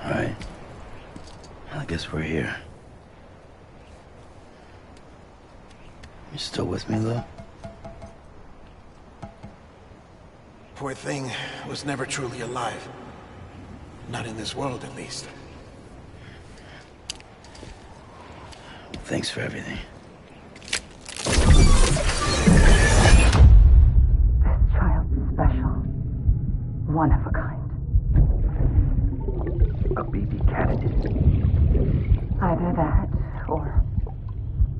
Alright. I guess we're here. You still with me, Lo? Poor thing was never truly alive. Not in this world, at least. Thanks for everything. This child's special. One of a kind. A baby candidate. Either that, or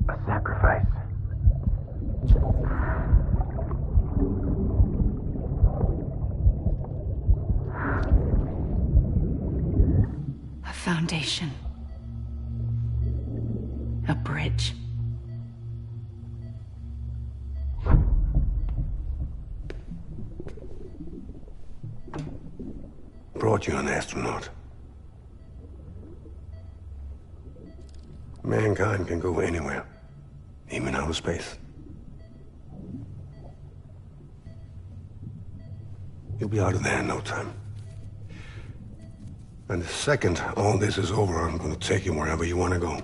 A sacrifice. a foundation. A bridge. Brought you an astronaut. Mankind can go anywhere, even outer space. You'll be out of there in no time. And the second all this is over, I'm gonna take you wherever you wanna go.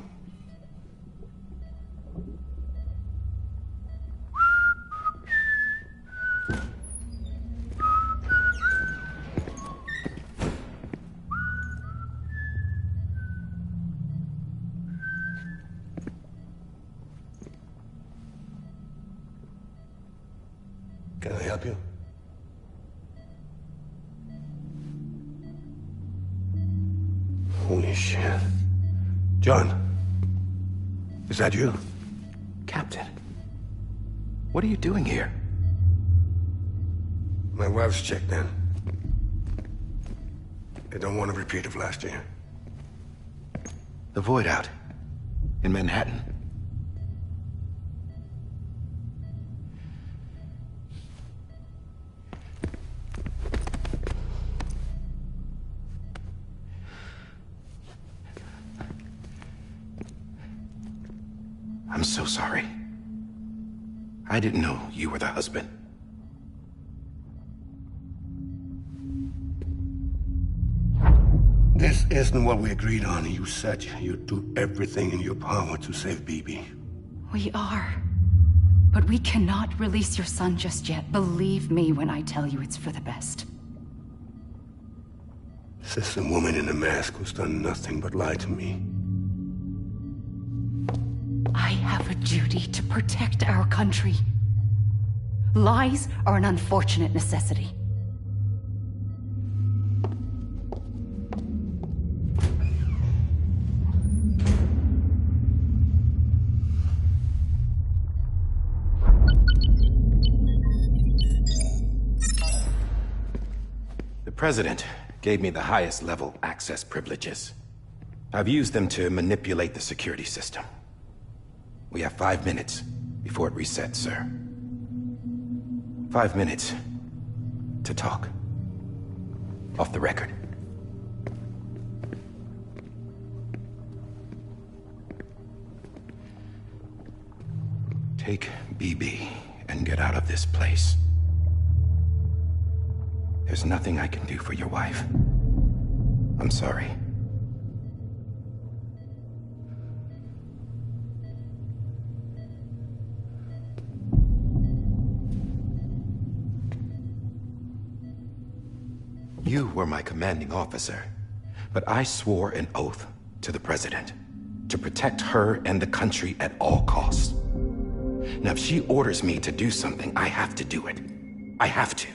Can I help you? Holy shit. John, is that you? Captain, what are you doing here? My wife's checked in. They don't want a repeat of last year. The void out in Manhattan. I'm so sorry. I didn't know you were the husband. This isn't what we agreed on. You said you'd do everything in your power to save BB. We are. But we cannot release your son just yet. Believe me when I tell you it's for the best. This is a woman in a mask who's done nothing but lie to me. I have a duty to protect our country. Lies are an unfortunate necessity. The President gave me the highest level access privileges. I've used them to manipulate the security system. We have 5 minutes before it resets, sir. 5 minutes to talk. Off the record. Take BB and get out of this place. There's nothing I can do for your wife. I'm sorry. You were my commanding officer, but I swore an oath to the President to protect her and the country at all costs. Now, if she orders me to do something, I have to do it. I have to.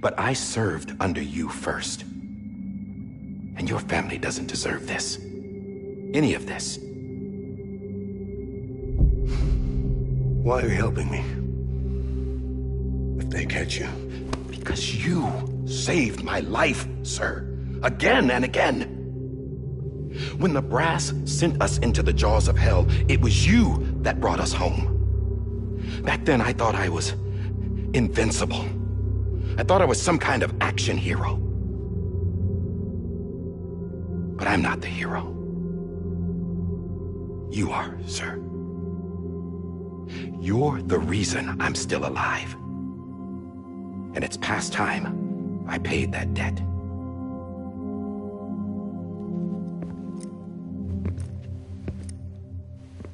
But I served under you first. And your family doesn't deserve this. Any of this. Why are you helping me? If they catch you. Because you saved my life, sir. Again and again. When the brass sent us into the jaws of hell, it was you that brought us home. Back then, I thought I was invincible. I thought I was some kind of action hero. But I'm not the hero. You are, sir. You're the reason I'm still alive. And it's past time I paid that debt.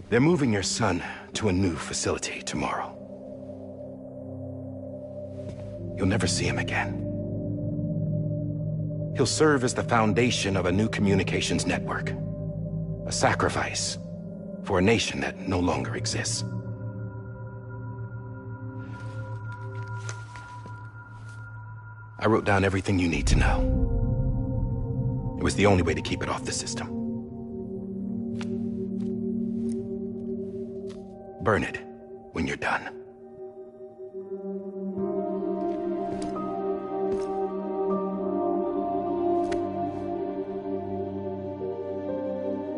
They're moving your son to a new facility tomorrow. You'll never see him again. He'll serve as the foundation of a new communications network. A sacrifice for a nation that no longer exists. I wrote down everything you need to know. It was the only way to keep it off the system. Burn it when you're done.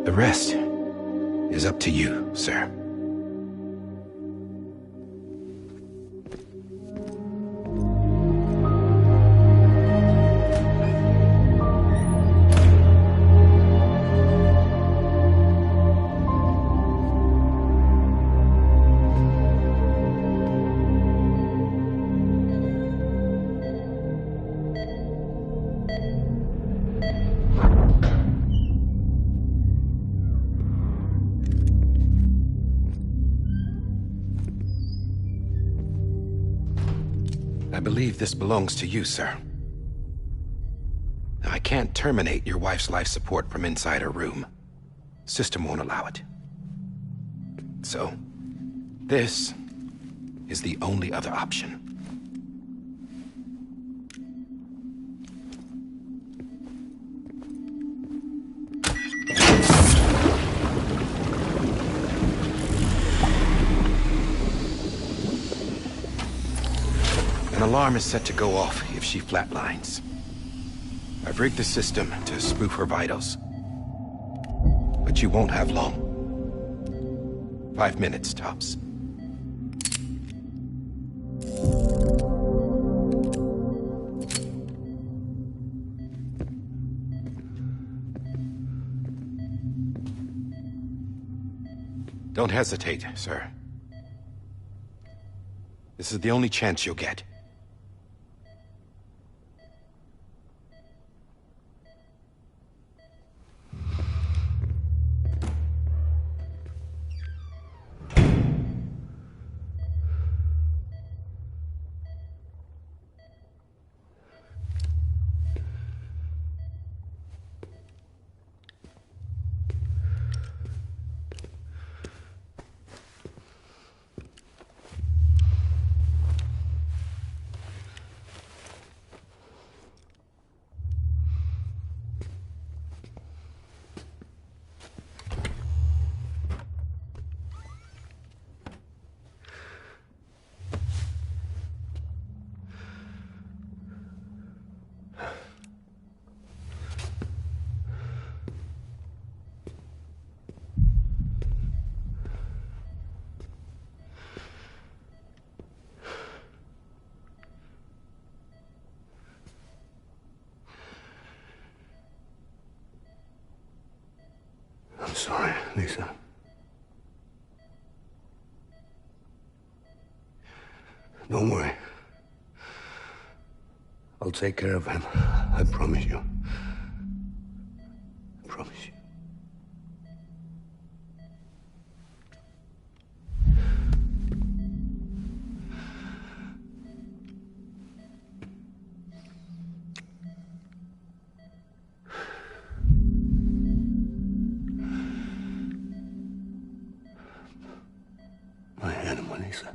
The rest is up to you, sir. I believe this belongs to you, sir. I can't terminate your wife's life support from inside her room. System won't allow it. So, this is the only other option. An alarm is set to go off if she flatlines. I've rigged the system to spoof her vitals. But you won't have long. 5 minutes, tops. Don't hesitate, sir. This is the only chance you'll get. I'm sorry, Lisa. Don't worry. I'll take care of him. I promise you. I promise you. My animal, Lisa.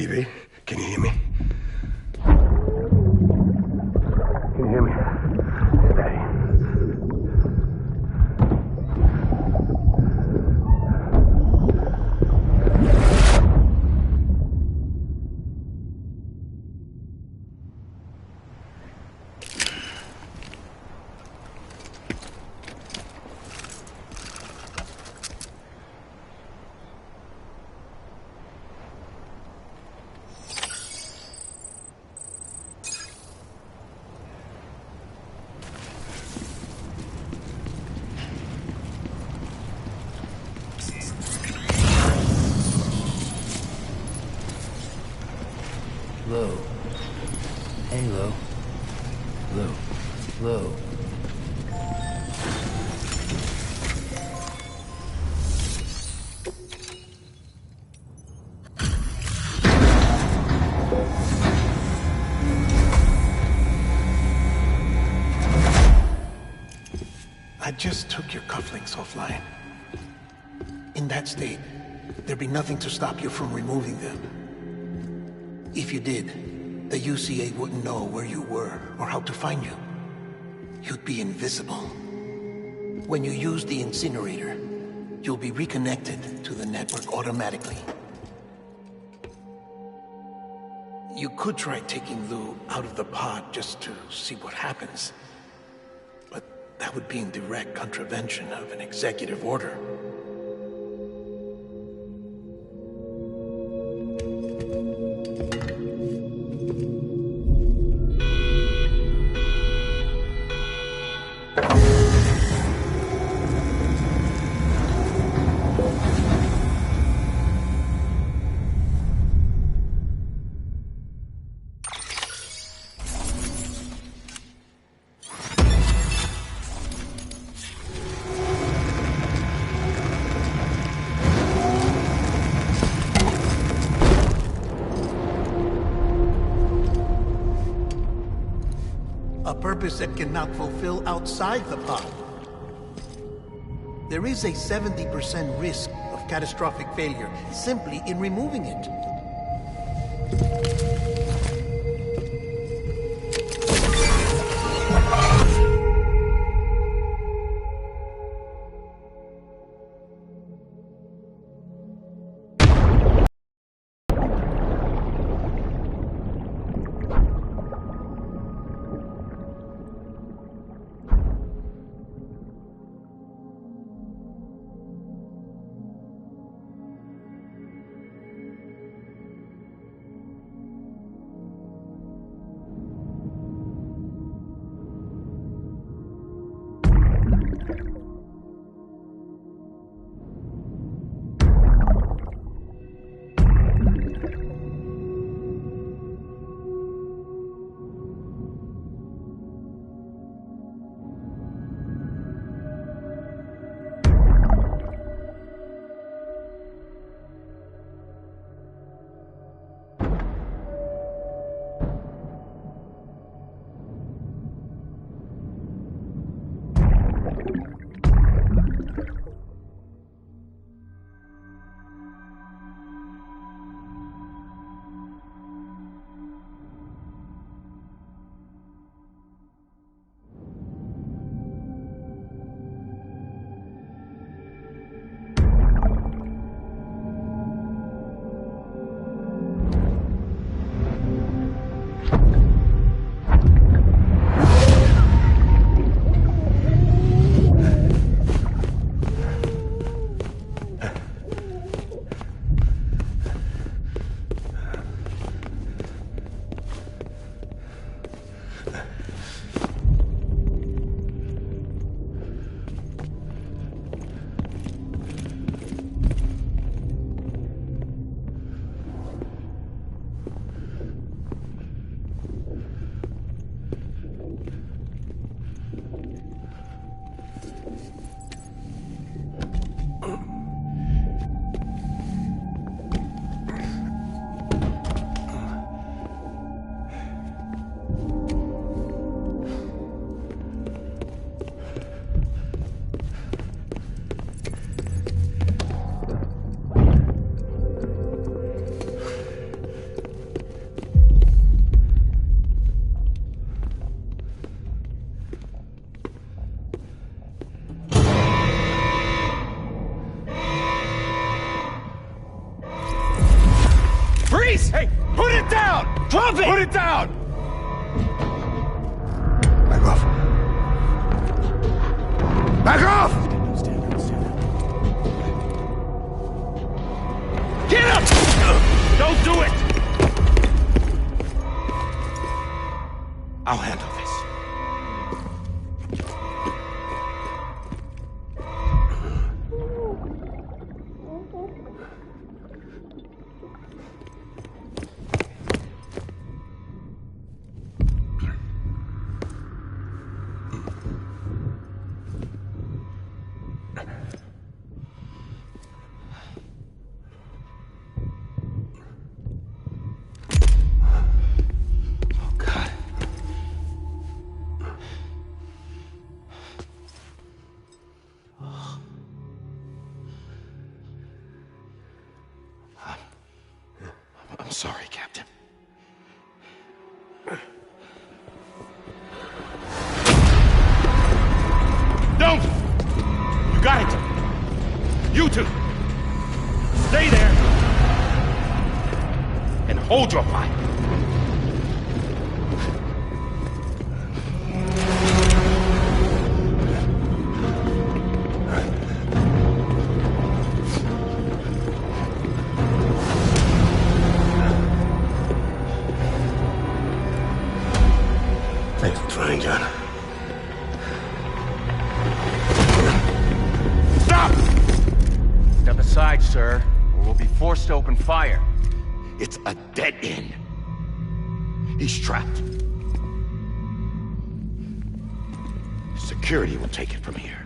BB, can you hear me? Can you hear me? Steady. Low. Hey, Low. Low. Low. I just took your cufflinks offline. In that state, there'd be nothing to stop you from removing them. If you did, the UCA wouldn't know where you were or how to find you. You'd be invisible. When you use the incinerator, you'll be reconnected to the network automatically. You could try taking Lou out of the pod just to see what happens. But that would be in direct contravention of an executive order. A purpose that cannot fulfill outside the pod. There is a 70% risk of catastrophic failure simply in removing it. Freeze! Hey, put it down! Drop it! Put it down! Back off. Back off! Get up! Don't do it! I'll handle this. I'm sorry, Captain. Don't! You got it! You two! Stay there! And hold your fire! Thanks for trying, John. Stop! Step aside, sir, or we'll be forced to open fire. It's a dead end. He's trapped. Security will take it from here.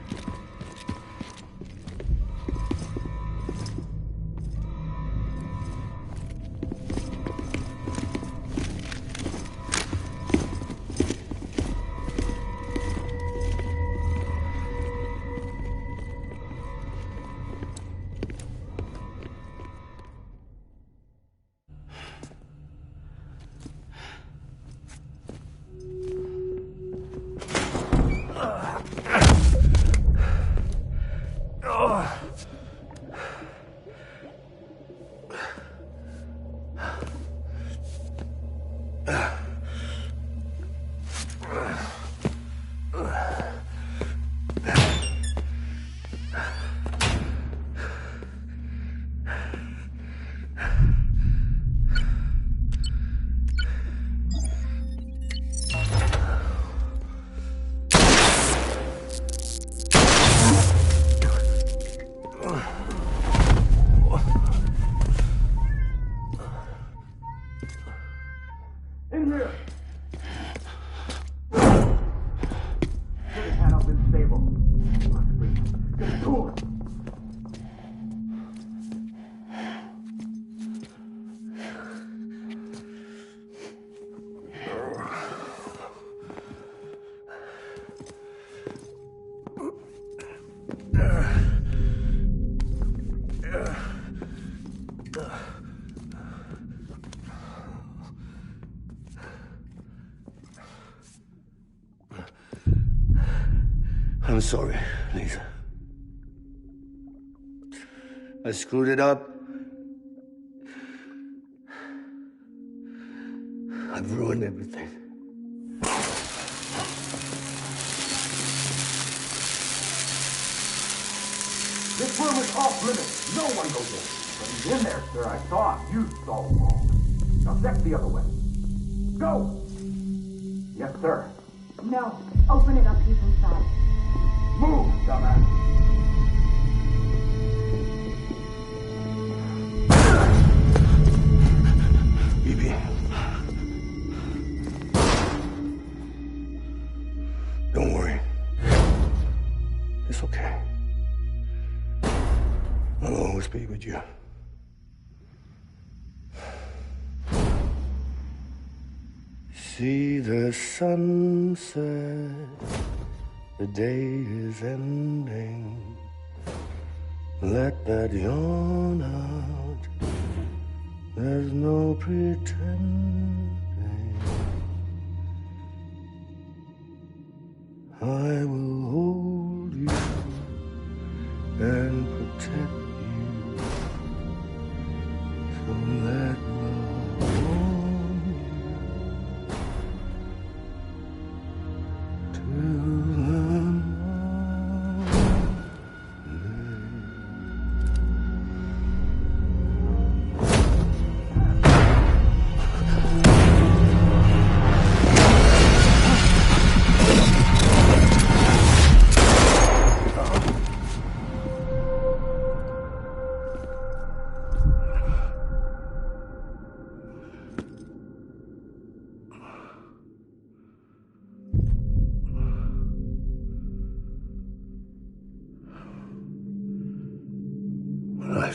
I'm sorry, Lisa. I screwed it up. I've ruined everything. This room is off limits. No one goes in. But he's in there, sir. I saw him. You saw him wrong. Now check the other way. Go! Yes, sir. No. Open it up. He's inside. Move, dumbass. Bibi. Don't worry. It's okay. I'll always be with you. See the sunset. The day is ending. Let that yawn out. There's no pretending. I will hold you and protect you. So let love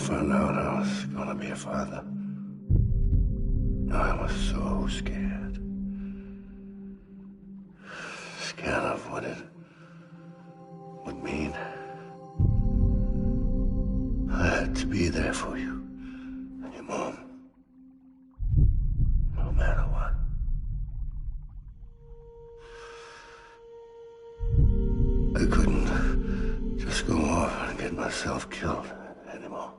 found out I was gonna be a father, I was so scared. Scared of what it would mean. I had to be there for you and your mom, no matter what. I couldn't just go off and get myself killed anymore.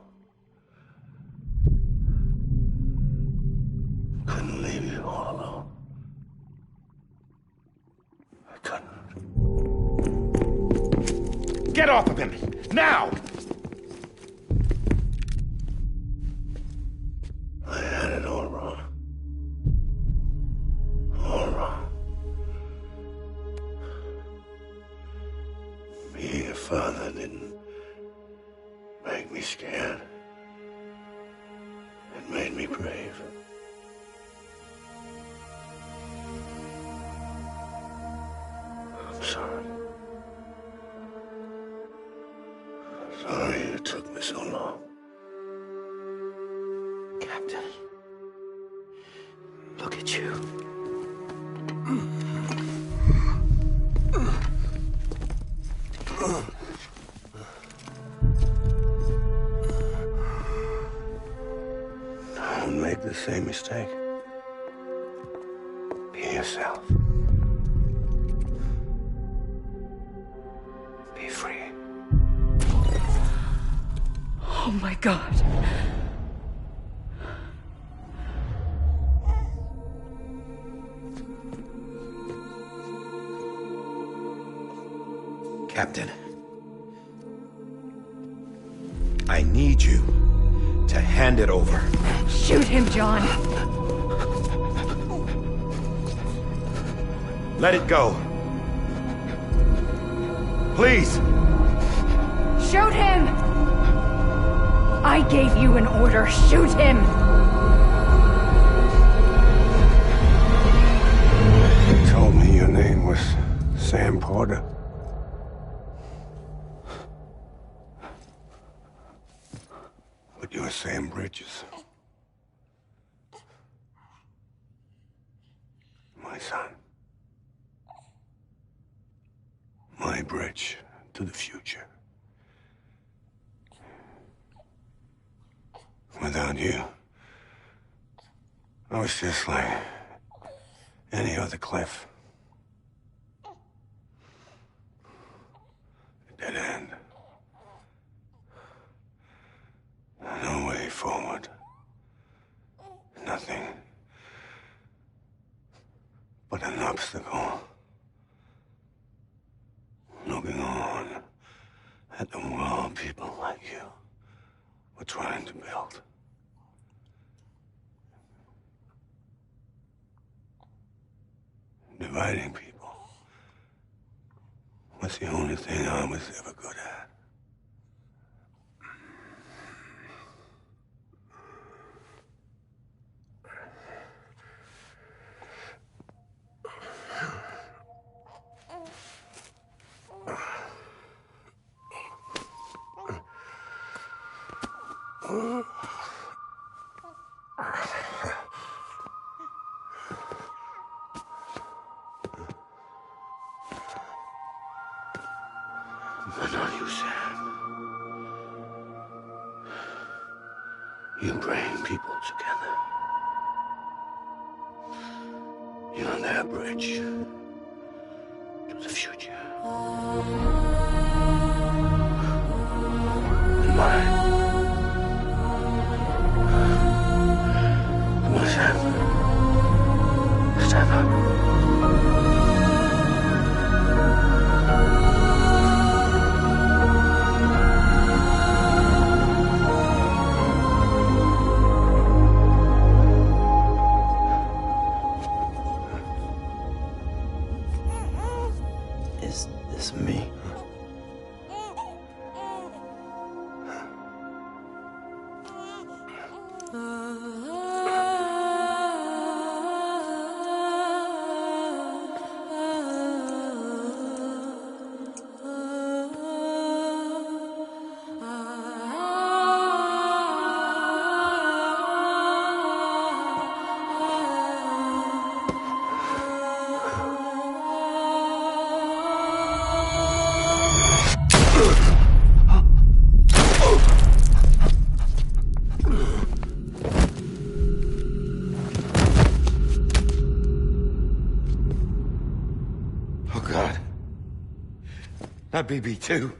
Couldn't leave you all alone. I couldn't. Get off of him! Now! I had it all wrong. All wrong. Being a father didn't make me scared. It made me brave. I'm sorry. Sorry it took me so long. Captain, look at you. Don't make the same mistake. Be yourself. Be free. Oh my God. Captain, I need you to hand it over. Shoot him, John. Let it go. Please. Shoot him! I gave you an order. Shoot him! You told me your name was Sam Porter. But you're Sam Bridges. My son. My bridge to the future. Without you, I was just like any other Cliff. A dead end. No way forward. Nothing but an obstacle. Looking on at the world people like you were trying to build. Dividing people was the only thing I was ever good at. But not you, Sam. You bring people together. You're their bridge to the future. And mine. Come on, Sam. Stand up. Is this me? My BB too.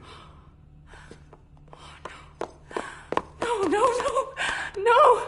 No, no, no, no!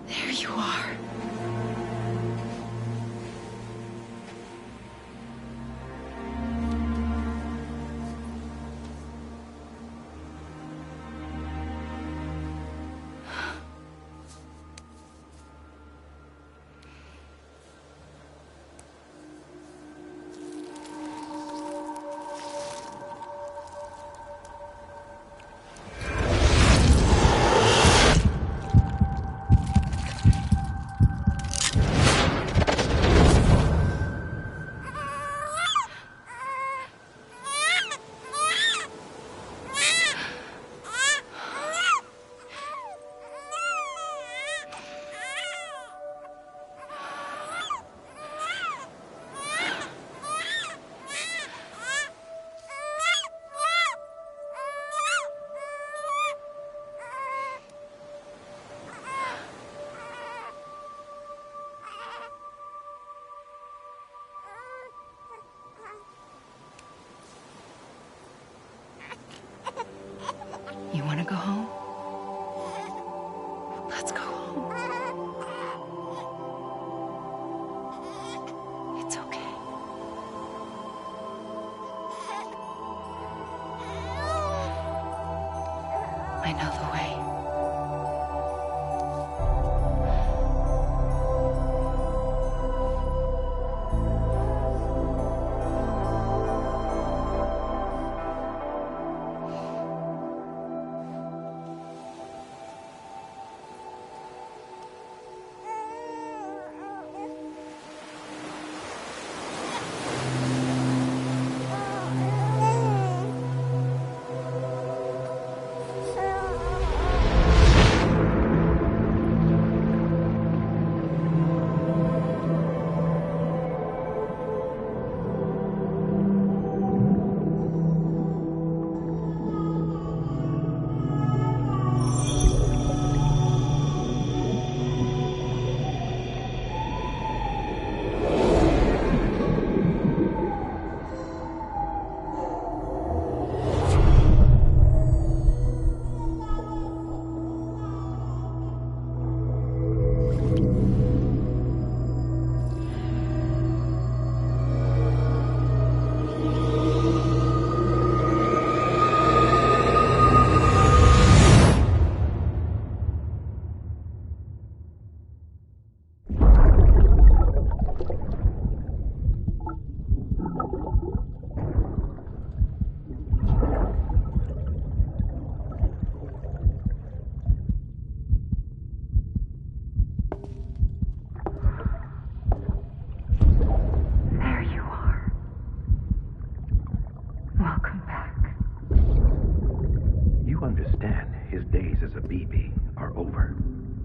There you are. You want to go home? Let's go home. It's okay. I know the way.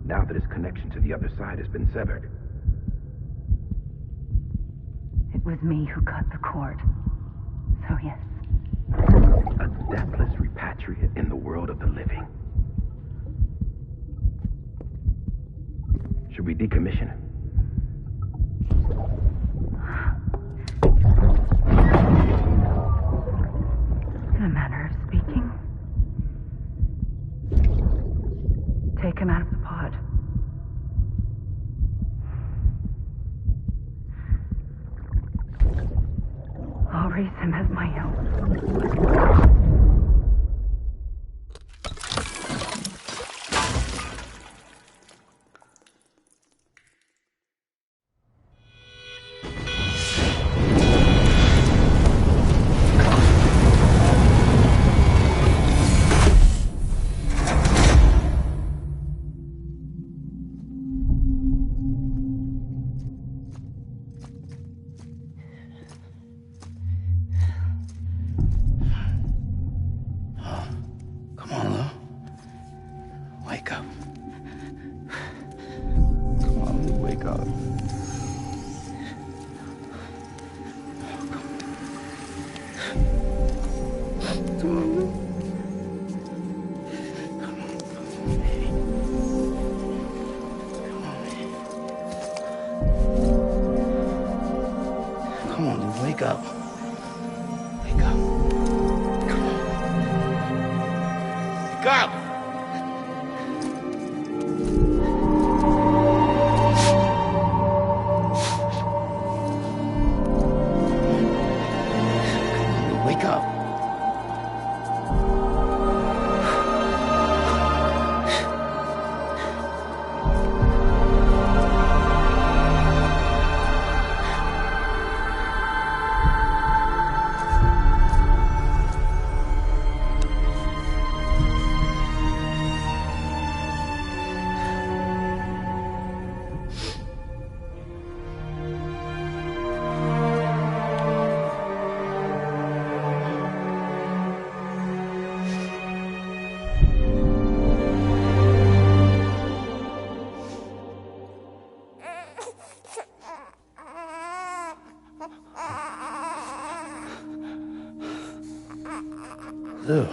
Now that his connection to the other side has been severed. It was me who cut the cord. So yes. A deathless repatriate in the world of the living. Should we decommission him? take him out of the pod. I'll raise him as my own. Come on, dude, wake up. Wake up. Come on. Wake up! Wake up. Ew.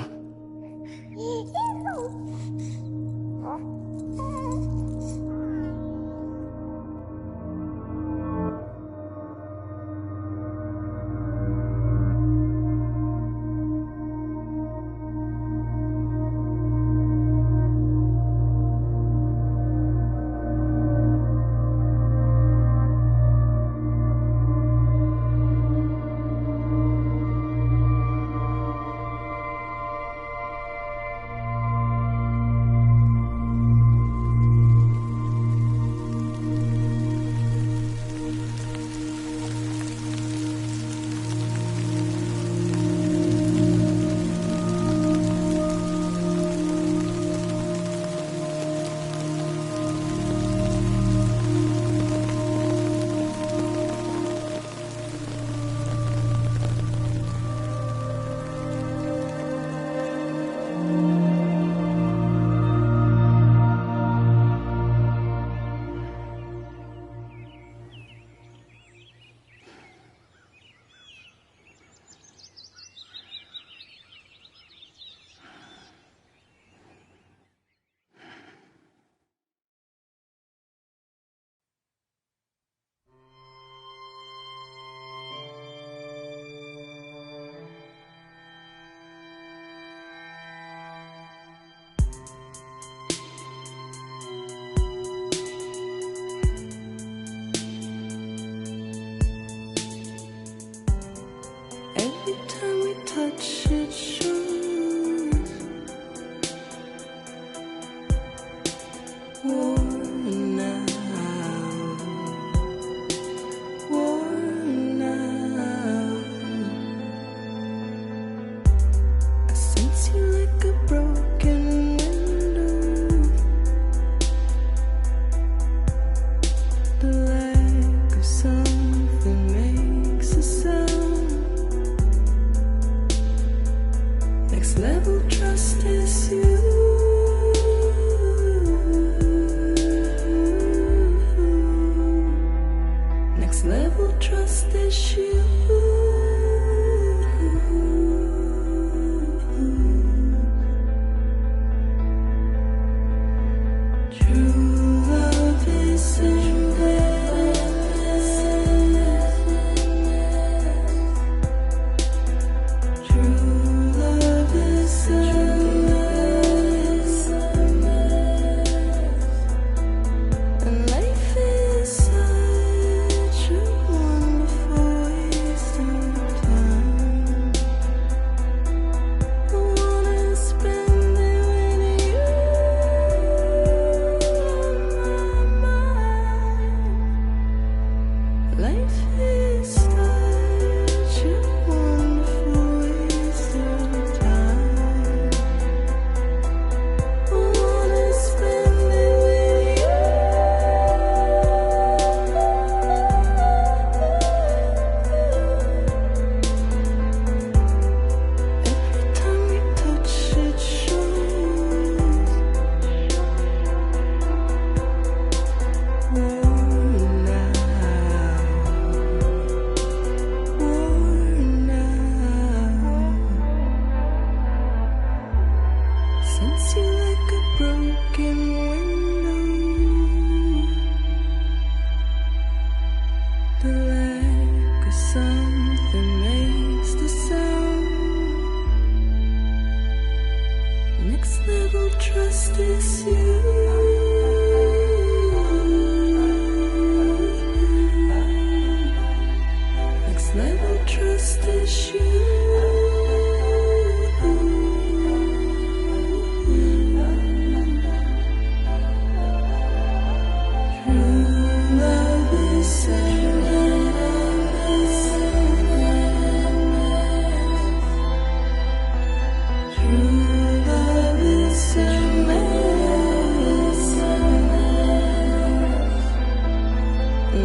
Level trust is you. level trust is you. Next level trust is you.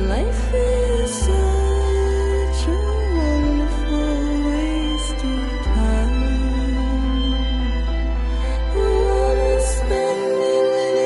Life is such a wonderful waste of time. I wanna spend it with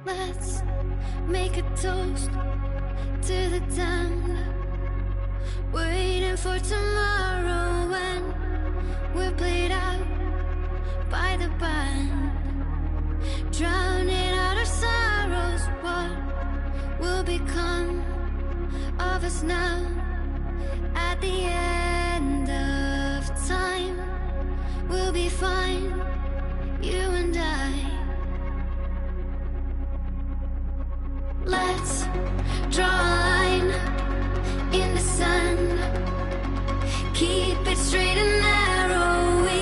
Let's make a toast to the damned, waiting for tomorrow when we're played out by the band, drowning out our sorrows. What will become of us now at the end of time? We'll be fine, you and I. Let's draw a line in the sand, keep it straight and narrow. We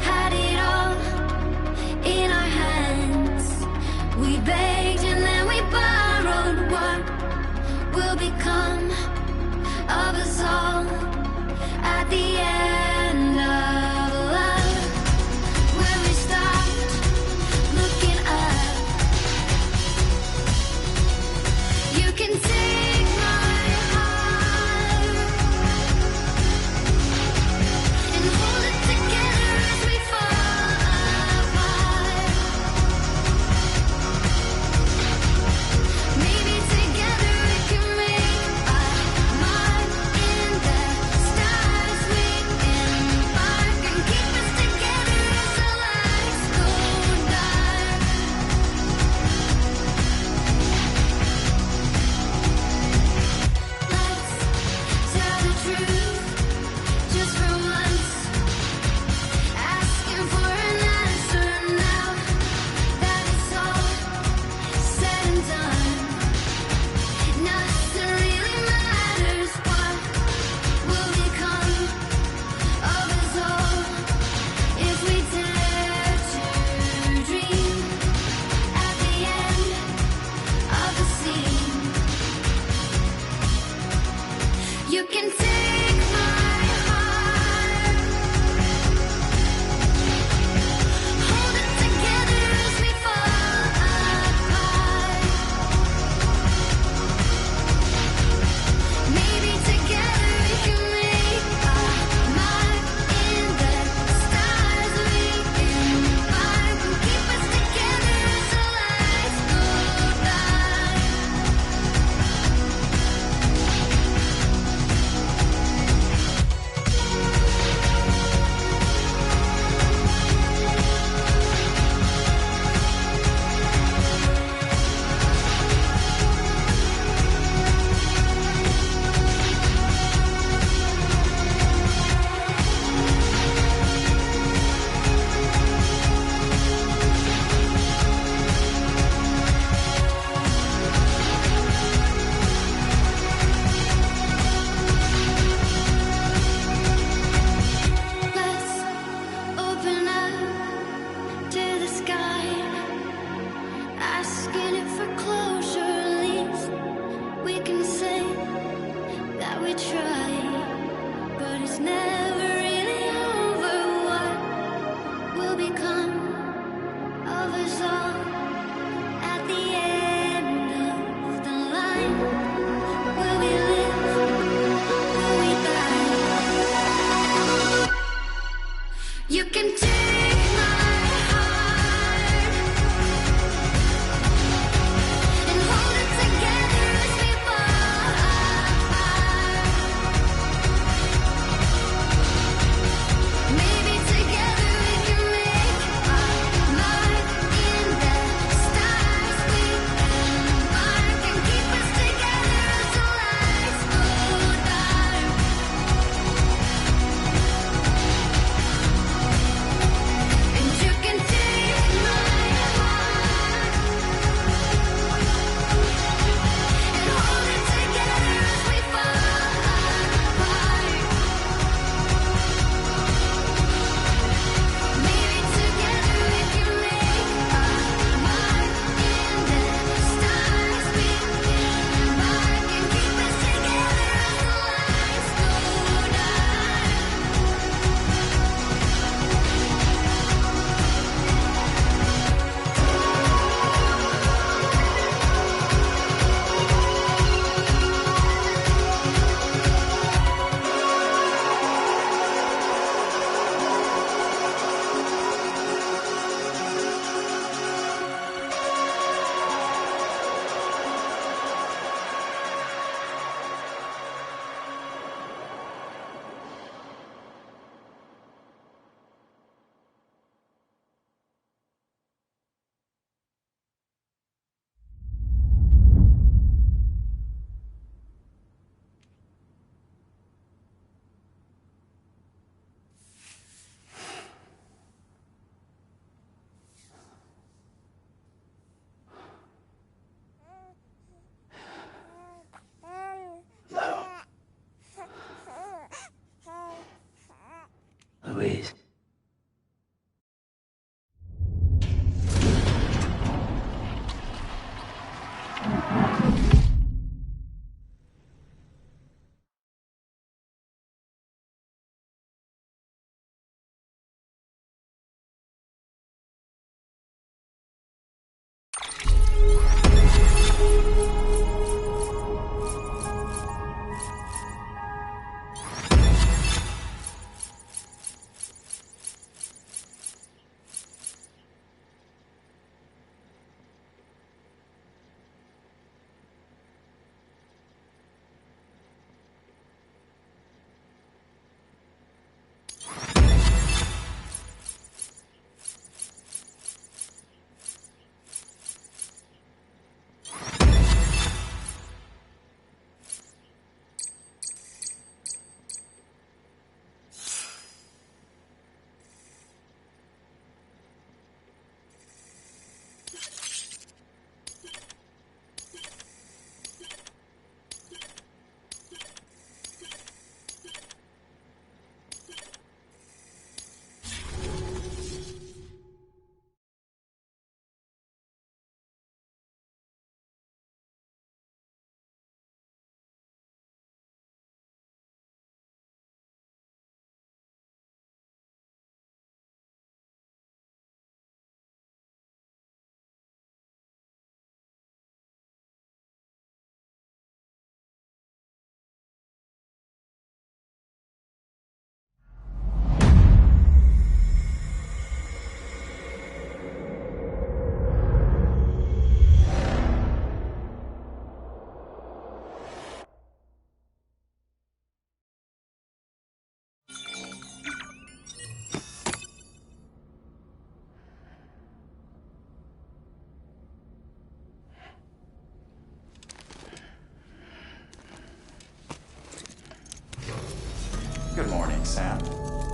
had it all in our hands. We begged and then we borrowed. What will become of us all?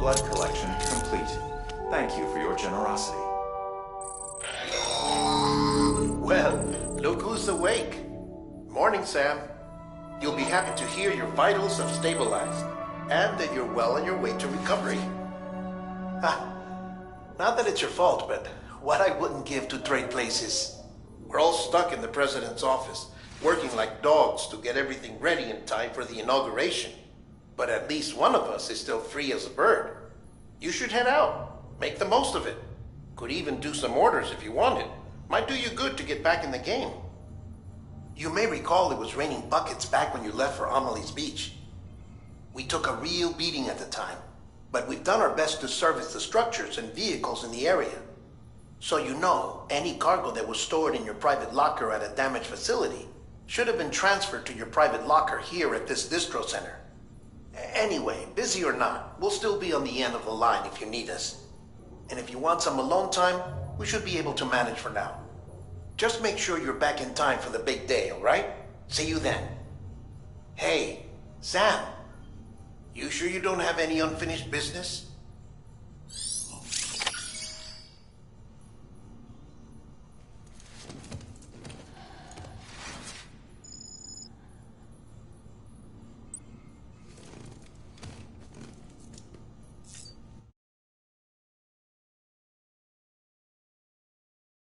Blood collection complete. Thank you for your generosity. Well, look who's awake. Morning, Sam. You'll be happy to hear your vitals have stabilized, and that you're well on your way to recovery. Not that it's your fault, but what I wouldn't give to trade places. We're all stuck in the president's office, working like dogs to get everything ready in time for the inauguration. But at least one of us is still free as a bird. You should head out. Make the most of it. Could even do some orders if you wanted. Might do you good to get back in the game. You may recall it was raining buckets back when you left for Amelie's Beach. We took a real beating at the time, but we've done our best to service the structures and vehicles in the area. So you know, any cargo that was stored in your private locker at a damaged facility should have been transferred to your private locker here at this distro center. Anyway, busy or not, we'll still be on the end of the line if you need us. And if you want some alone time, we should be able to manage for now. Just make sure you're back in time for the big day, all right? See you then. Hey, Sam, you sure you don't have any unfinished business?